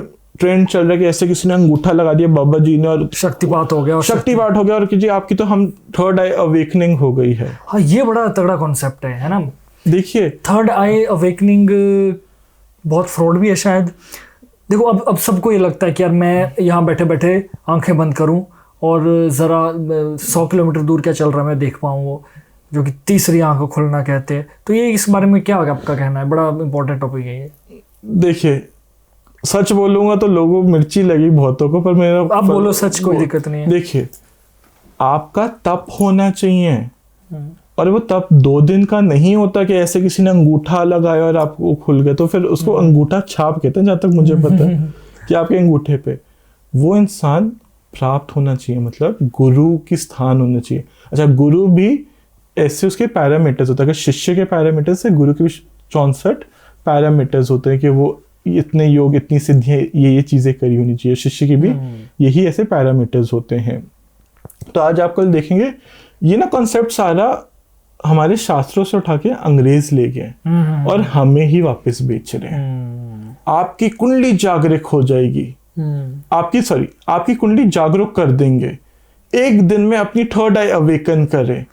ट्रेंड चल रहा है कि ऐसे किसी ने अंगूठा लगा दिया बाबा जी ने और शक्तिपात हो गया, और शक्तिपात हो गया, और कि जी आपकी तो हम थर्ड आई अवेकनिंग हो गई है। हाँ, ये बड़ा तगड़ा कॉन्सेप्ट है ना। देखिए थर्ड आई अवेकनिंग बहुत फ्रॉड भी है शायद। देखो अब सबको ये लगता है कि यार मैं यहाँ बैठे बैठे आंखें बंद करूं और ज़रा 100 किलोमीटर दूर क्या चल रहा है मैं देख पाऊँ, वो जो कि तीसरी आंख को खुलना कहते हैं। तो ये इस बारे में क्या आपका कहना है? बड़ा इंपॉर्टेंट टॉपिक है ये। देखिए सच बोलूंगा तो लोगों मिर्ची लगी बहुतों को, पर मेरा आप बोलो सच, कोई दिक्कत नहीं है। देखिए आपका तप होना चाहिए, और वो तप 2 दिन का नहीं होता कि ऐसे किसी ने अंगूठा लगाया और आपको खुल गया। तो फिर उसको अंगूठा छाप कहते हैं, जहाँ तक मुझे पता है कि आपके अंगूठे पे वो इंसान प्राप्त होना चाहिए, मतलब गुरु की स्थान होना चाहिए। अच्छा, गुरु भी ऐसे उसके पैरामीटर्स होता है कि शिष्य के पैरामीटर्स से गुरु के 64 पैरामीटर्स होते हैं कि वो इतने योग, इतनी सिद्धियां, ये चीजें करी होनी चाहिए। शिष्य की भी यही ऐसे पैरामीटर्स होते हैं। तो आज आप कल देखेंगे ये ना कॉन्सेप्ट सारा हमारे शास्त्रों से उठा के अंग्रेज ले गए और हमें ही वापस बेच रहे हैं। आपकी कुंडली जागरूक हो जाएगी, आपकी कुंडली जागरूक कर देंगे। एक दिन में अपनी थर्ड आई अवेकन करे,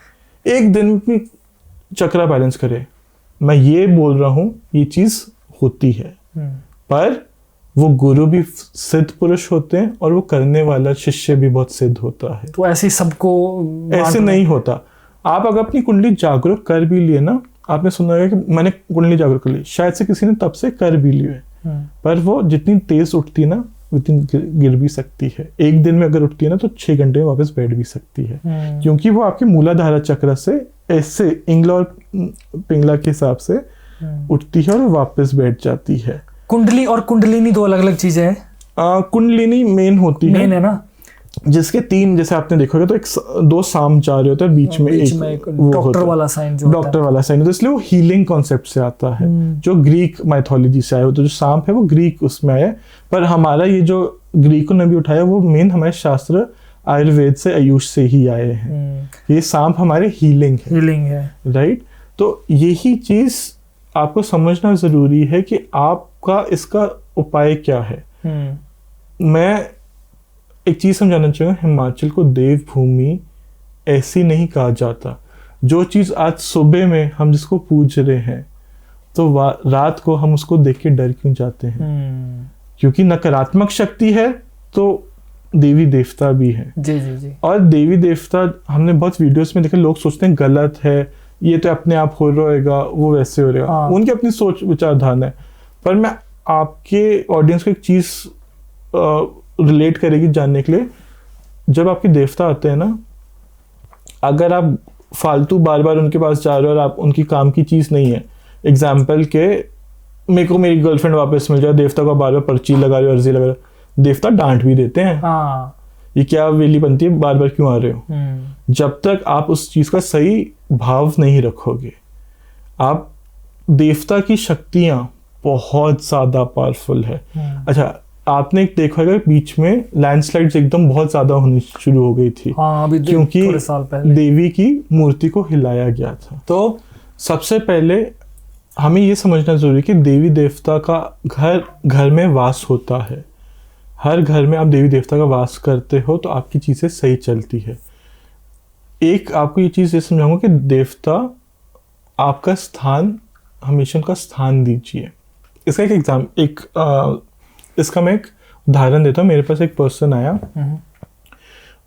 एक दिन में अपनी चक्रा बैलेंस करे। मैं ये बोल रहा हूं ये चीज होती है, पर वो गुरु भी सिद्ध पुरुष होते हैं और वो करने वाला शिष्य भी बहुत सिद्ध होता है। तो ऐसे सबको ऐसे नहीं होता। आप अगर अपनी कुंडली जागरूक कर भी लिए ना, आपने सुना होगा कि मैंने कुंडली जागरूक कर ली, शायद से किसी ने तब से कर भी लिए, पर वो जितनी तेज उठती है ना उतनी गिर भी सकती है। एक दिन में अगर उठती है ना तो 6 घंटे में वापस बैठ भी सकती है, क्योंकि वो आपके मूलाधारा चक्र से ऐसे इंगला और पिंगला के हिसाब से उठती है और वापस बैठ जाती है। कुंडली और कुंडलिनी 2 अलग अलग चीजें हैं। कुंडलिनी मेन होती है ना, जिसके 3, जैसे आपने देखा होगा तो 2 साम जा रहे होते हैं, बीच में एक डॉक्टर वाला साइन जो डॉक्टर वाला साइन होता है, इसलिए वो हीलिंग कॉन्सेप्ट से आता है, जो ग्रीक माइथोलॉजी से आया होता है। जो सांप है वो ग्रीक उसमें आया है, पर हमारा ये जो ग्रीकों ने भी उठाया वो मेन हमारे शास्त्र आयुर्वेद से, आयुष से ही आए हैं। ये सांप हमारे हीलिंग है, राइट। तो यही चीज आपको समझना जरूरी है कि आपका इसका उपाय क्या है। मैं एक चीज समझाना चाहूँगा, हिमाचल को देवभूमि ऐसी नहीं कहा जाता। जो चीज आज सुबह में हम जिसको पूज रहे हैं, तो रात को हम उसको देख के डर क्यों जाते हैं? क्योंकि नकारात्मक शक्ति है तो देवी देवता भी है। जी जी जी। और देवी देवता हमने बहुत वीडियोस में देखा, लोग सोचते हैं गलत है, ये तो अपने आप हो रहेगा, वो वैसे हो रहेगा। उनकी अपनी सोच विचारधारा है। पर मैं आपके ऑडियंस को एक चीज रिलेट करेगी जानने के लिए, जब आपके देवता आते हैं ना, अगर आप फालतू बार बार उनके पास जा रहे हो और आप उनकी काम की चीज नहीं है, एग्जाम्पल के मेरे को मेरी गर्लफ्रेंड वापस मिल जाए, देवता को बार बार पर्ची लगा रहे हो, अर्जी लगा रहे हो, देवता डांट भी देते हैं, ये क्या वेली बनती है, बार बार क्यों आ रहे हो। जब तक आप उस चीज का सही भाव नहीं रखोगे, आप देवता की शक्तियां बहुत ज्यादा पावरफुल है। अच्छा, आपने एक देखा होगा बीच में लैंडस्लाइड्स एकदम बहुत ज्यादा होनी शुरू हो गई थी। हाँ, अभी क्योंकि थोड़े साल पहले देवी की मूर्ति को हिलाया गया था। तो सबसे पहले हमें ये समझना जरूरी है कि देवी देवता का घर घर में वास होता है। हर घर में आप देवी देवता का वास करते हो तो आपकी चीज़ें सही चलती है। एक आपको ये चीज़ ये समझाऊंगा कि देवता आपका स्थान हमेशा उनका स्थान दीजिए। इसका इसका मैं एक उदाहरण देता हूँ। मेरे पास एक पर्सन आया,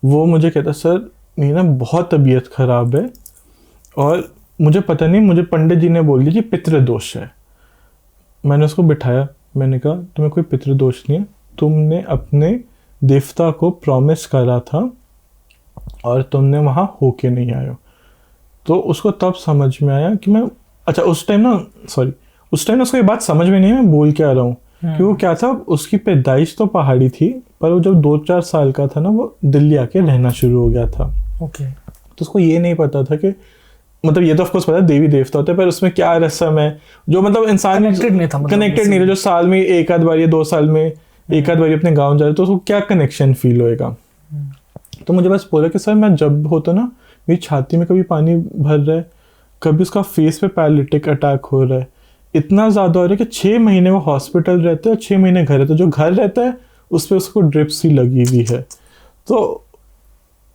वो मुझे कहता सर मेरी ना बहुत तबीयत खराब है और मुझे पता नहीं, मुझे पंडित जी ने बोल दिया कि पितृदोष है। मैंने उसको बिठाया, मैंने कहा तुम्हें कोई पितृदोष नहीं है, तुमने अपने देवता को प्रॉमिस करा था और तुमने वहाँ होके नहीं आए हो। तो उसको तब समझ में आया कि मैं उस टाइम उसको ये बात समझ में नहीं है मैं बोल क्या रहा हूँ। कि वो क्या था, उसकी पैदाइश तो पहाड़ी थी पर वो जब 2-4 साल का था ना वो दिल्ली आके रहना शुरू हो गया था। ओके। तो उसको ये नहीं पता था कि मतलब ये तो ऑफकोर्स पता है देवी देवता होते हैं पर उसमें क्या रस्म है जो मतलब इंसान कनेक्टेड नहीं था, जो साल में एक आध बार या 2 साल में एक आध बार अपने गाँव जा रहे तो उसको क्या कनेक्शन फील होएगा। तो मुझे बस बोला कि सर मैं जब होता ना मेरी छाती में कभी पानी भर रहा है, कभी उसका फेस पे पैरालिटिक अटैक हो रहा है, इतना ज़्यादा हो रहा है कि 6 महीने वो हॉस्पिटल रहते हैं और 6 महीने घर रहते हैं। जो घर रहता है उस पर उसको ड्रिप्स ही लगी हुई है। तो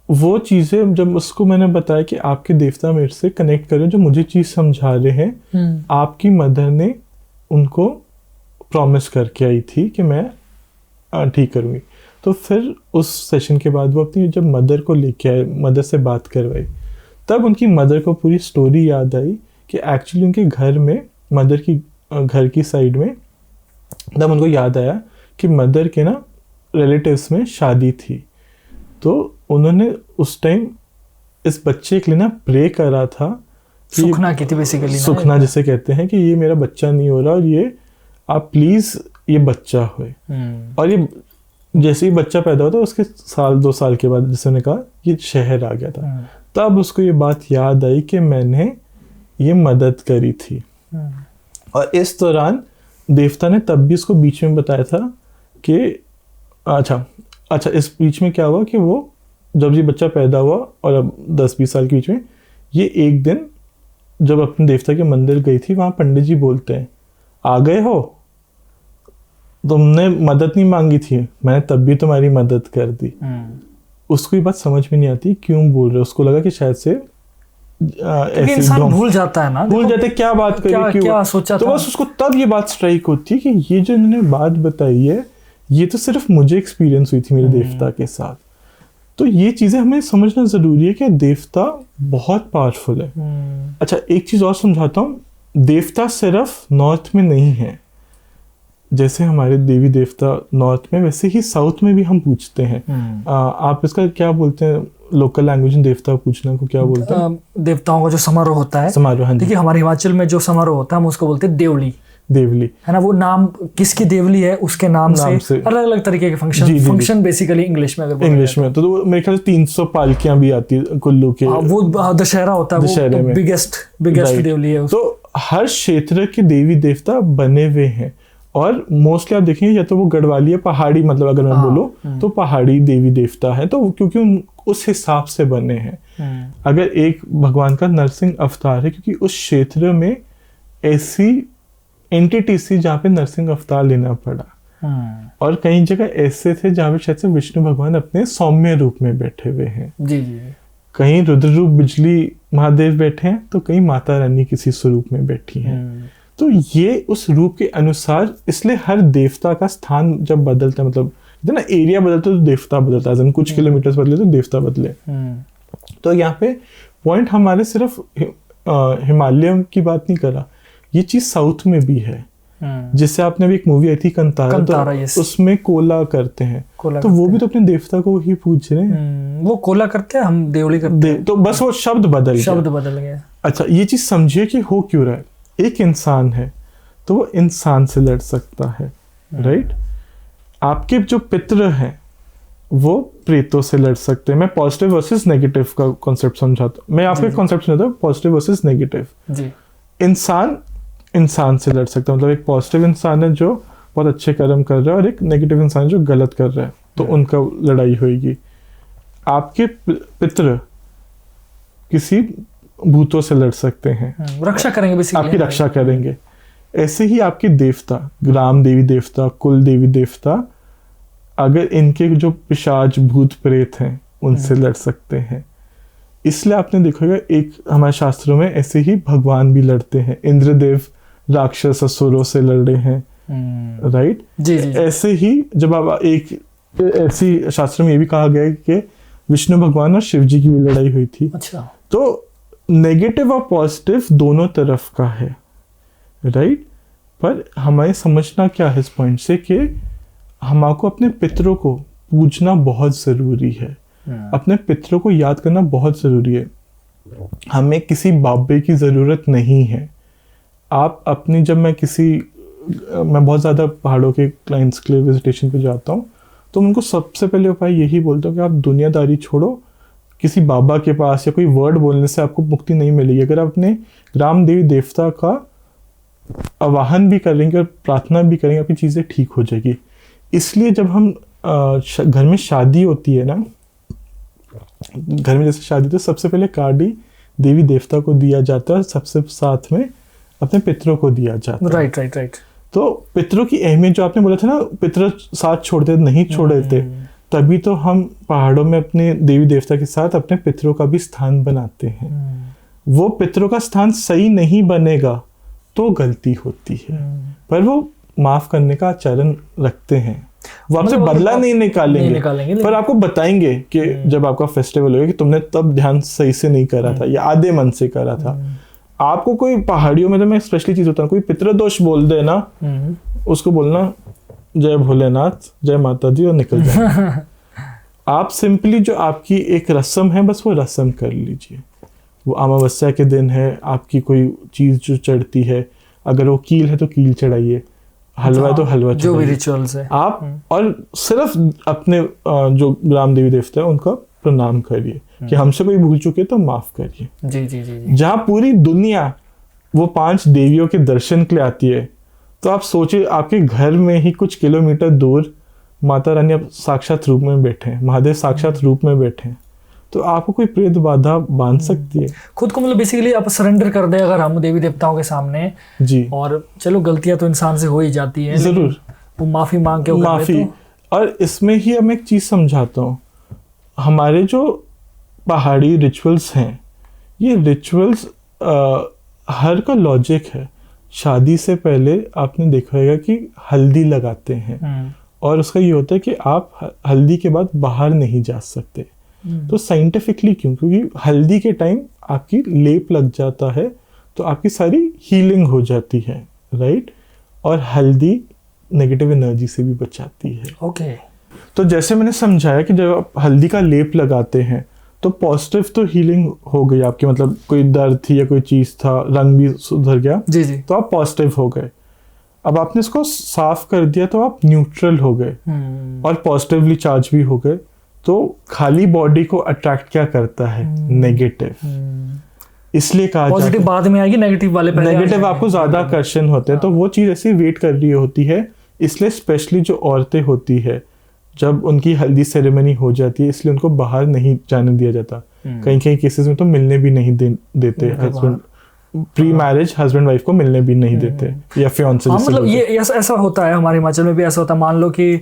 वो चीज़ें जब उसको मैंने बताया कि आपके देवता मेरे से कनेक्ट करें, जो मुझे चीज़ समझा रहे हैं, आपकी मदर ने उनको प्रॉमिस करके आई थी कि मैं ठीक करूँगी। तो फिर उस सेशन के बाद वो अपनी जब मदर को लेके आए, मदर से बात करवाई, तब उनकी मदर को पूरी स्टोरी याद आई कि एक्चुअली उनके घर में मदर की घर की साइड में तब उनको याद आया कि मदर के ना रिलेटिव्स में शादी थी। तो उन्होंने उस टाइम इस बच्चे के लिए ना प्रे करा था, सुखना की थी बेसिकली, सुखना जिसे कहते हैं कि ये मेरा बच्चा नहीं हो रहा और ये आप प्लीज ये बच्चा होए। और ये जैसे ही बच्चा पैदा होता उसके 1-2 साल के बाद जैसे उन्होंने कहा ये शहर आ गया था, तब उसको ये बात याद आई कि मैंने ये मदद करी थी। और इस दौरान देवता ने तब भी उसको बीच में बताया था कि अच्छा इस बीच में क्या हुआ कि वो जब ये बच्चा पैदा हुआ और अब 10-20 साल के बीच में ये एक दिन जब अपने देवता के मंदिर गई थी, वहाँ पंडित जी बोलते हैं आ गए हो, तुमने मदद नहीं मांगी थी, मैंने तब भी तुम्हारी मदद कर दी। उसको ये बात समझ में नहीं आती क्यों बोल रहे, उसको लगा कि शायद से ऐसे इंसान भूल जाता है ना, भूल जाते क्या बात करी, क्या सोचा तो था। बस उसको तब ये बात स्ट्राइक होती है कि ये जो इन्होंने बात बताई है ये तो सिर्फ मुझे एक्सपीरियंस हुई थी मेरे देवता के साथ। तो ये चीजें हमें समझना जरूरी है कि देवता बहुत पावरफुल है। अच्छा एक चीज और समझाता हूँ, देवता सिर्फ नॉर्थ में नहीं है, जैसे हमारे देवी देवता नॉर्थ में वैसे ही साउथ में भी हम पूछते हैं। आप इसका क्या बोलते हैं लोकल लैंग्वेज में देवता पूछने को क्या बोलते हैं? देवताओं का जो समारोह होता है, समारोह, देखिए हमारे हिमाचल में जो समारोह होता है हम उसको बोलते हैं देवली है ना। वो नाम किसकी देवली है उसके नाम से अलग अलग तरीके के फंक्शन बेसिकली इंग्लिश में अगर इंग्लिश में तो मेरे ख्याल से 300 पालकियां भी आती है कुल्लू के। वो दशहरा होता है, वो तो बिगेस्ट देवली है। तो हर क्षेत्र के देवी देवता बने हुए हैं और मोस्टली आप देखेंगे या तो वो गढ़वाली है, पहाड़ी, मतलब अगर मैं बोलूं तो पहाड़ी देवी देवता है, तो क्योंकि उस हिसाब से बने हैं। अगर एक भगवान का नरसिंह अवतार है क्योंकि उस क्षेत्र में ऐसी एंटिटी थी जहाँ पे नरसिंह अवतार लेना पड़ा। और कई जगह ऐसे थे जहाँ पे शायद से विष्णु भगवान अपने सौम्य रूप में बैठे हुए हैं। जी। कहीं रुद्र रूप बिजली महादेव बैठे हैं तो कहीं माता रानी किसी स्वरूप में बैठी हैं। तो ये उस रूप के अनुसार, इसलिए हर देवता का स्थान जब बदलता है, मतलब ना एरिया बदलता है तो देवता बदलता है, कुछ किलोमीटर बदले तो देवता बदले। तो यहाँ पे पॉइंट हमारे सिर्फ हिमालय की बात नहीं करा, ये चीज साउथ में भी है। जिससे आपने भी एक मूवी आई थी कंतारा तो उसमें कोला करते हैं, तो वो भी तो अपने देवता को ही पूछ रहे हैं। वो कोला करते हैं, हम देवली करते हैं, तो बस वो शब्द बदल गया। अच्छा ये चीज समझिए कि हो क्यों रहा है। एक इंसान है तो वो इंसान से लड़ सकता है, राइट। आपके जो पितृ हैं वो प्रेतों से लड़ सकते हैं। मैं पॉजिटिव वर्सेस नेगेटिव का कॉन्सेप्ट समझाता हूँ, मैं आपको एक कॉन्सेप्ट समझाता हूँ, पॉजिटिव वर्सेस नेगेटिव। इंसान से लड़ सकता है, मतलब एक पॉजिटिव इंसान है जो बहुत अच्छे कर्म कर रहा है और एक नेगेटिव इंसान जो गलत कर रहा है, तो उनका लड़ाई होगी। आपके पितृ किसी भूतों से लड़ सकते हैं, रक्षा करेंगे बेसिकली, आपकी रक्षा करेंगे। ऐसे ही आपके देवता, ग्राम देवी देवता, कुल देवी देवता, अगर इनके जो पिशाच भूत प्रेत हैं उनसे लड़ सकते हैं। इसलिए आपने देखा होगा एक हमारे शास्त्रों में ऐसे ही भगवान भी लड़ते हैं। इंद्रदेव राक्षस असुरों से लड़े हैं, राइट। जी, जी, जी। ऐसे ही जब आप एक ऐसी शास्त्र में ये भी कहा गया है कि विष्णु भगवान और शिव जी की भी लड़ाई हुई थी। अच्छा। तो नेगेटिव और पॉजिटिव दोनों तरफ का है, राइट। पर हमें समझना क्या है इस पॉइंट से कि हमको अपने पितरों को पूजना बहुत ज़रूरी है, अपने पितरों को याद करना बहुत ज़रूरी है। हमें किसी बाबे की ज़रूरत नहीं है। आप अपनी मैं बहुत ज़्यादा पहाड़ों के क्लाइंट्स के लिए विजिटेशन पे जाता हूँ, तो उनको सबसे पहले उपाय यही बोलता हूँ कि आप दुनियादारी छोड़ो, किसी बाबा के पास या कोई वर्ड बोलने से आपको मुक्ति नहीं मिलेगी। अगर आप अपने ग्राम देवी देवता का आवाहन भी करेंगे और प्रार्थना भी करेंगे, आपकी चीज़ें ठीक हो जाएगी। इसलिए जब हम घर में शादी होती है ना, घर में जैसे शादी, तो सबसे पहले कार्डी देवी देवता को दिया जाता है, सबसे साथ में अपने पितरों को दिया जाता है। Right, right, right. तो पितरों की अहमियत जो आपने बोला था ना, पितर साथ छोड़ते नहीं छोड़े थे, तभी तो हम पहाड़ों में अपने देवी देवता के साथ अपने पितरों का भी स्थान बनाते हैं। वो पितरों का स्थान सही नहीं बनेगा तो गलती होती है, पर वो माफ करने का आचरण रखते हैं। वो आपसे बदला नहीं निकालेंगे, पर आपको बताएंगे कि जब आपका फेस्टिवल होगा कि तुमने तब ध्यान सही से नहीं करा था या आधे मन से करा था। आपको कोई पहाड़ियों में, तो मैं स्पेशली चीज होता है, कोई पितृदोष बोल दे ना, उसको बोलना जय भोलेनाथ, जय माता दी और निकल जाए। आप सिंपली जो आपकी एक रस्म है, बस वो रस्म कर लीजिए। वो अमावस्या के दिन है, आपकी कोई चीज जो चढ़ती है, अगर वो कील है तो कील चढ़ाइए, हलवा है तो हलवा जो भी चढ़ाइए रिचुअल्स है आप, और सिर्फ अपने जो ग्राम देवी देवता है उनका प्रणाम करिए कि हमसे कोई भूल चुके तो माफ करिए। जी, जी, जी, जी। जहाँ पूरी दुनिया वो 5 देवियों के दर्शन के लिए आती है, तो आप सोचिए आपके घर में ही कुछ किलोमीटर दूर माता रानी अब साक्षात रूप में बैठे हैं, महादेव साक्षात रूप में बैठे हैं, तो आपको कोई प्रेत बाधा बांध सकती है? खुद को मतलब बेसिकली आप सरेंडर कर दे अगर हम देवी देवताओं के सामने जी। और चलो गलतियां तो इंसान से हो ही जाती है, जरूर वो माफी मांग के माफी। और इसमें ही हम एक चीज समझाता हूँ, हमारे जो पहाड़ी रिचुअल्स हैं, ये रिचुअल्स हर का लॉजिक है। शादी से पहले आपने देखा होगा कि हल्दी लगाते हैं, और उसका ये होता है कि आप हल्दी के बाद बाहर नहीं जा सकते। तो साइंटिफिकली क्यों? क्योंकि हल्दी के टाइम आपकी लेप लग जाता है, तो आपकी सारी हीलिंग हो जाती है, राइट। और हल्दी नेगेटिव एनर्जी से भी बचाती है। ओके। तो जैसे मैंने समझाया कि जब आप हल्दी का लेप लगाते हैं तो पॉजिटिव तो हीलिंग हो गई आपकी, मतलब कोई दर्द थी या कोई चीज था, रंग भी सुधर गया, जी, जी। तो आप पॉजिटिव हो गए। अब आपने इसको साफ कर दिया तो आप न्यूट्रल हो गए और पॉजिटिवली चार्ज भी हो गए। तो खाली बॉडी को अट्रैक्ट क्या करता है? नेगेटिव। इसलिए कहा पॉजिटिव बाद में आएगी, नेगेटिव वाले पहले नेगेटिव आपको ज्यादा आकर्षण होते हैं। तो वो चीज ऐसे वेट कर रही होती है। इसलिए स्पेशली जो औरतें होती है, जब उनकी हल्दी सेरेमनी हो जाती है, इसलिए उनको बाहर नहीं जाने दिया जाता। कहीं कहीं केसेस में तो मिलने भी नहीं देते husband, pre marriage husband wife को मिलने भी नहीं देते, या फियांसे। मतलब ये ऐसा होता है, हमारे हिमाचल में भी ऐसा होता है। मान लो कि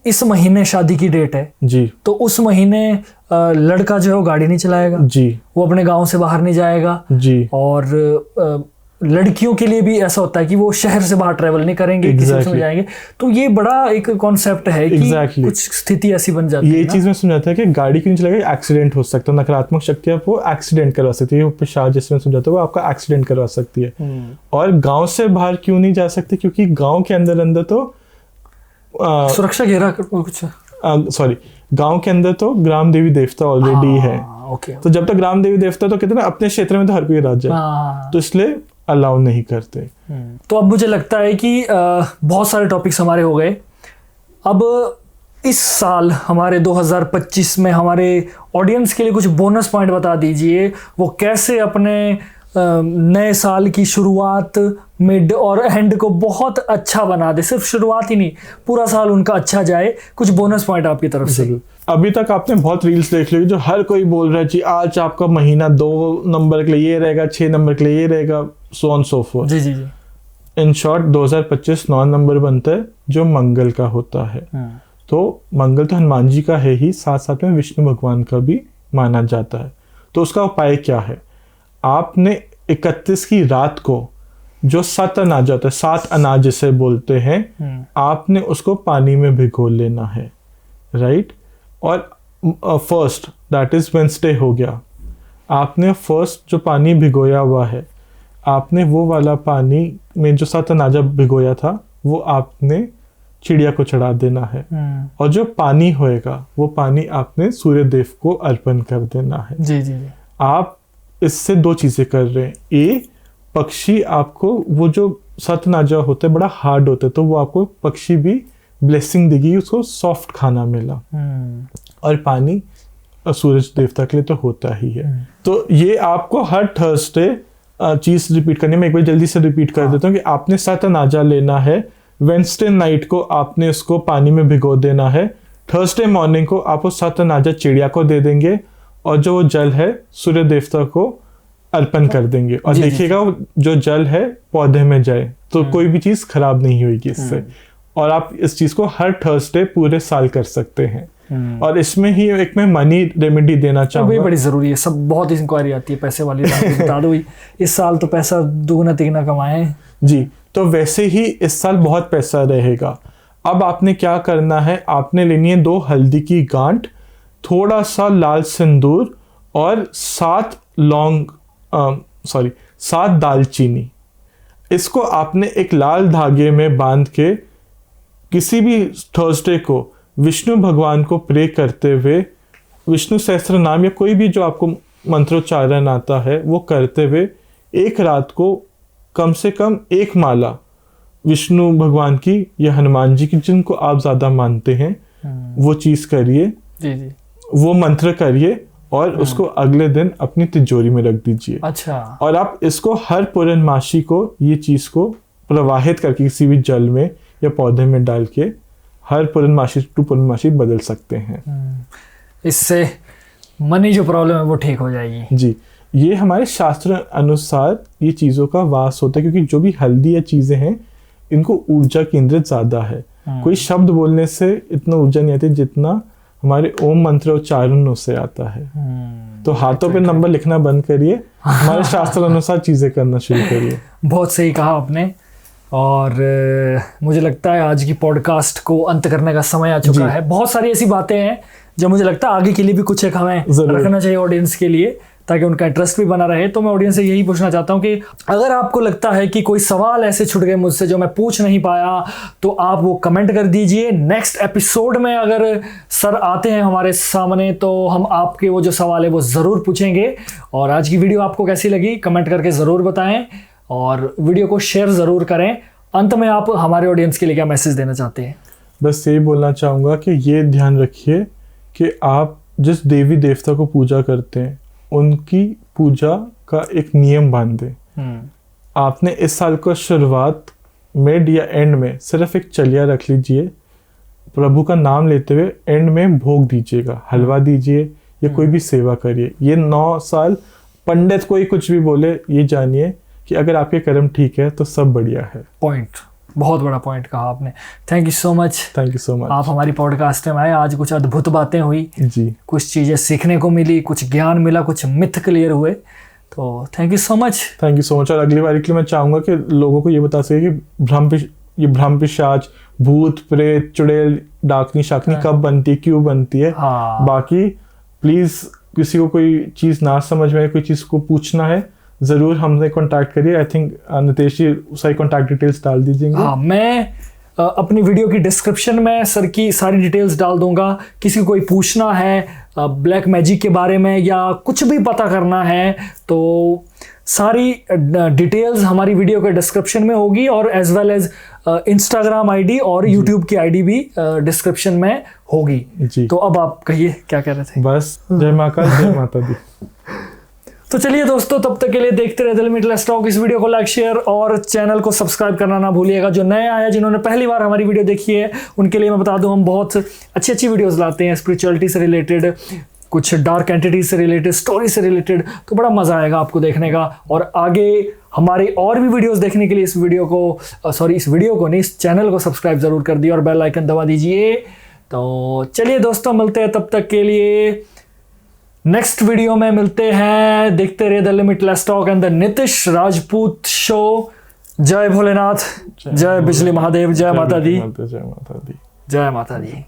इस महीने शादी की डेट है जी, तो उस महीने लड़का जो है वो गाड़ी नहीं चलाएगा जी, वो अपने गांव से बाहर नहीं जाएगा जी। और लड़कियों के लिए भी ऐसा होता है कि वो शहर से बाहर ट्रेवल नहीं करेंगे, किसी उसमें जाएंगे। तो ये बड़ा एक कॉन्सेप्ट है कि कुछ स्थिति ऐसी बन जाती है। ये चीज में समझाता है कि गाड़ी क्यों नहीं चलाएगा, एक्सीडेंट हो सकता है। नकारात्मक शक्ति आपको एक्सीडेंट करवा सकती है। पिशाच जिसमें समझाता है वो आपका एक्सीडेंट करवा सकती है। और गांव से बाहर क्यों नहीं जा सकते? क्योंकि गांव के अंदर तो सुरक्षा घेरा कुछ, सॉरी, गांव के अंदर तो ग्राम देवी देवता ऑलरेडी है। ओके। तो जब तक ग्राम देवी देवता, तो कहते हैं ना अपने क्षेत्र में तो हर कोई राज्य, तो इसलिए अलाउ नहीं करते। तो अब मुझे लगता है कि बहुत सारे टॉपिक्स हमारे हो गए। अब इस साल हमारे 2025 में हमारे ऑडियंस के लिए कुछ बोनस पॉइंट बता दीजिए, वो कैसे अपने नए साल की शुरुआत मिड और एंड को बहुत अच्छा बना दे, सिर्फ शुरुआत ही नहीं, पूरा साल उनका अच्छा जाए। कुछ बोनस पॉइंट आपकी तरफ से? अभी तक आपने बहुत रील्स देख ली जो हर कोई बोल रहा है जी आज आपका महीना 2 नंबर के लिए ये रहेगा, 6 नंबर के लिए ये रहेगा, सो ऑन सो फोर्थ। जी जी जी। इन शॉर्ट 2025 9 नंबर बनता है जो मंगल का होता है। तो मंगल तो हनुमान जी का है ही, साथ साथ में विष्णु भगवान का भी माना जाता है। तो उसका उपाय क्या है? आपने 31 की रात को जो 7 अनाज होता है, 7 अनाज जिसे बोलते हैं, आपने उसको पानी में भिगो लेना है, राइट। और फर्स्ट दैट इज वेंसडे हो गया, आपने फर्स्ट जो पानी भिगोया हुआ है, आपने वो वाला पानी में जो 7 अनाज भिगोया था वो आपने चिड़िया को चढ़ा देना है। और जो पानी होएगा वो पानी आपने सूर्य देव को अर्पण कर देना है। जी जी जी। आप इससे 2 चीजें कर रहे हैं। ए, पक्षी आपको वो जो 7 अनाज होता है बड़ा हार्ड होता है, तो वो आपको पक्षी भी ब्लेसिंग देगी, उसको सॉफ्ट खाना मिला। और पानी सूरज देवता के लिए तो होता ही है। तो ये आपको हर थर्सडे चीज रिपीट करनी है। मैं एक बार जल्दी से रिपीट कर देता हूँ कि आपने 7 अनाजा लेना है, वेंसडे नाइट को आपने उसको पानी में भिगो देना है, थर्सडे मॉर्निंग को आप वो 7 अनाजा चिड़िया को दे देंगे और जो वो जल है सूर्य देवता को अर्पण कर देंगे। और देखिएगा जो जल है पौधे में जाए तो कोई भी चीज खराब नहीं होगी इससे। और आप इस चीज को हर थर्सडे पूरे साल कर सकते हैं। और इसमें ही एक मैं मनी रेमेडी देना चाहूंगा, बड़ी जरूरी है। सब बहुत इंक्वायरी आती है पैसे वाली, बता दो इस साल तो पैसा दुगना तिगना कमाए जी। तो वैसे ही इस साल बहुत पैसा रहेगा। अब आपने क्या करना है, आपने लेनी है 2 हल्दी की गांठ, थोड़ा सा लाल सिंदूर और 7 दालचीनी। इसको आपने एक लाल धागे में बांध के किसी भी थर्सडे को विष्णु भगवान को प्रे करते हुए विष्णु सहस्त्र नाम या कोई भी जो आपको मंत्रोच्चारण आता है वो करते हुए एक रात को कम से कम 1 माला विष्णु भगवान की या हनुमान जी की, जिनको आप ज्यादा मानते हैं, वो चीज करिए, वो मंत्र करिए और उसको अगले दिन अपनी तिजोरी में रख दीजिए। अच्छा। और आप इसको हर पूर्णमासी को ये चीज को प्रवाहित करके किसी भी जल में या पौधे में डाल के हर पूर्णमासी टू पूर्णमासी बदल सकते हैं। इससे मनी जो प्रॉब्लम है वो ठीक हो जाएगी। जी, ये हमारे शास्त्र अनुसार ये चीज़ों का वास होता है, क्योंकि जो भी हल्दी या चीज़ें हैं इनको ऊर्जा केंद्रित ज़्यादा है। कोई शब्द बोलने से इतना ऊर्जा नहीं आती जितना हमारे ओम मंत्र उच्चारणों से आता है। तो हाथों पे नंबर लिखना बंद करिए, हमारे शास्त्र अनुसार चीज़ें करना शुरू करिए। बहुत सही कहा आपने। और मुझे लगता है आज की पॉडकास्ट को अंत करने का समय आ चुका है। बहुत सारी ऐसी बातें हैं जो मुझे लगता है आगे के लिए भी कुछ एक हमें रखना चाहिए ऑडियंस के लिए, ताकि उनका इंटरेस्ट भी बना रहे। तो मैं ऑडियंस से यही पूछना चाहता हूँ कि अगर आपको लगता है कि कोई सवाल ऐसे छूट गए मुझसे जो मैं पूछ नहीं पाया, तो आप वो कमेंट कर दीजिए। नेक्स्ट एपिसोड में अगर सर आते हैं हमारे सामने तो हम आपके वो जो सवाल है वो ज़रूर पूछेंगे। और आज की वीडियो आपको कैसी लगी कमेंट करके ज़रूर बताएं और वीडियो को शेयर ज़रूर करें। अंत में आप हमारे ऑडियंस के लिए क्या मैसेज देना चाहते हैं? बस यही बोलना चाहूँगा कि ये ध्यान रखिए कि आप जिस देवी देवता को पूजा करते हैं उनकी पूजा का एक नियम बांधें। आपने इस साल को शुरुआत मिड या एंड में सिर्फ एक चलिया रख लीजिए, प्रभु का नाम लेते हुए एंड में भोग दीजिएगा, हलवा दीजिए या कोई भी सेवा करिए। ये 9 साल पंडित कोई कुछ भी बोले, ये जानिए कि अगर आपके कर्म ठीक है तो सब बढ़िया है। पॉइंट, बहुत बड़ा पॉइंट कहा आपने। Thank you so much. Thank you so much. आप हमारी पॉडकास्ट में आए, आज कुछ अद्भुत बातें हुई जी, कुछ चीज़ें सीखने को मिली, कुछ ज्ञान मिला, कुछ मिथ क्लियर हुए। तो thank you so much. Thank you so much. और अगली बार के लिए मैं चाहूँगा कि लोगों को ये बता सके कि भ्रम पिशाच, भूत प्रेत, चुड़ैल, डाकनी शाकनी कब बनती है, क्यों बनती है। बाकी प्लीज़ किसी को कोई चीज़ ना समझ में, कोई चीज़ को पूछना है ज़रूर हमसे कांटेक्ट करिए। आई थिंक नितेश जी सारी कांटेक्ट डिटेल्स डाल दीजिएगा। हाँ, मैं अपनी वीडियो की डिस्क्रिप्शन में सर की सारी डिटेल्स डाल दूंगा। किसी को कोई पूछना है ब्लैक मैजिक के बारे में या कुछ भी पता करना है तो सारी डिटेल्स हमारी वीडियो के डिस्क्रिप्शन में होगी, और as well as Instagram ID और यूट्यूब की आईडी भी डिस्क्रिप्शन में होगी जी। तो अब आप कहिए क्या कह रहे थे? बस जय मां का, जय माता दी। तो चलिए दोस्तों, तब तक के लिए देखते रहे द लिमिटलेस टॉक। इस वीडियो को लाइक, शेयर और चैनल को सब्सक्राइब करना ना भूलिएगा। जो नए आए हैं, जिन्होंने पहली बार हमारी वीडियो देखी है, उनके लिए मैं बता दूं, हम बहुत अच्छी अच्छी वीडियोस लाते हैं स्पिरिचुअलिटी से रिलेटेड, कुछ डार्क एंटिटीज से रिलेटेड, स्टोरी से रिलेटेड। तो बड़ा मजा आएगा आपको देखने का। और आगे हमारी और भी वीडियोस देखने के लिए इस वीडियो को नहीं, इस चैनल को सब्सक्राइब जरूर कर दिए और बेल आइकन दबा दीजिए। तो चलिए दोस्तों, मिलते हैं तब तक के लिए नेक्स्ट वीडियो में मिलते हैं। देखते रहिए the limitless talk and the Nitish Rajput show. जय भोलेनाथ, जय बिजली महादेव, जय माता दी, जय माता दी, जय माता दी।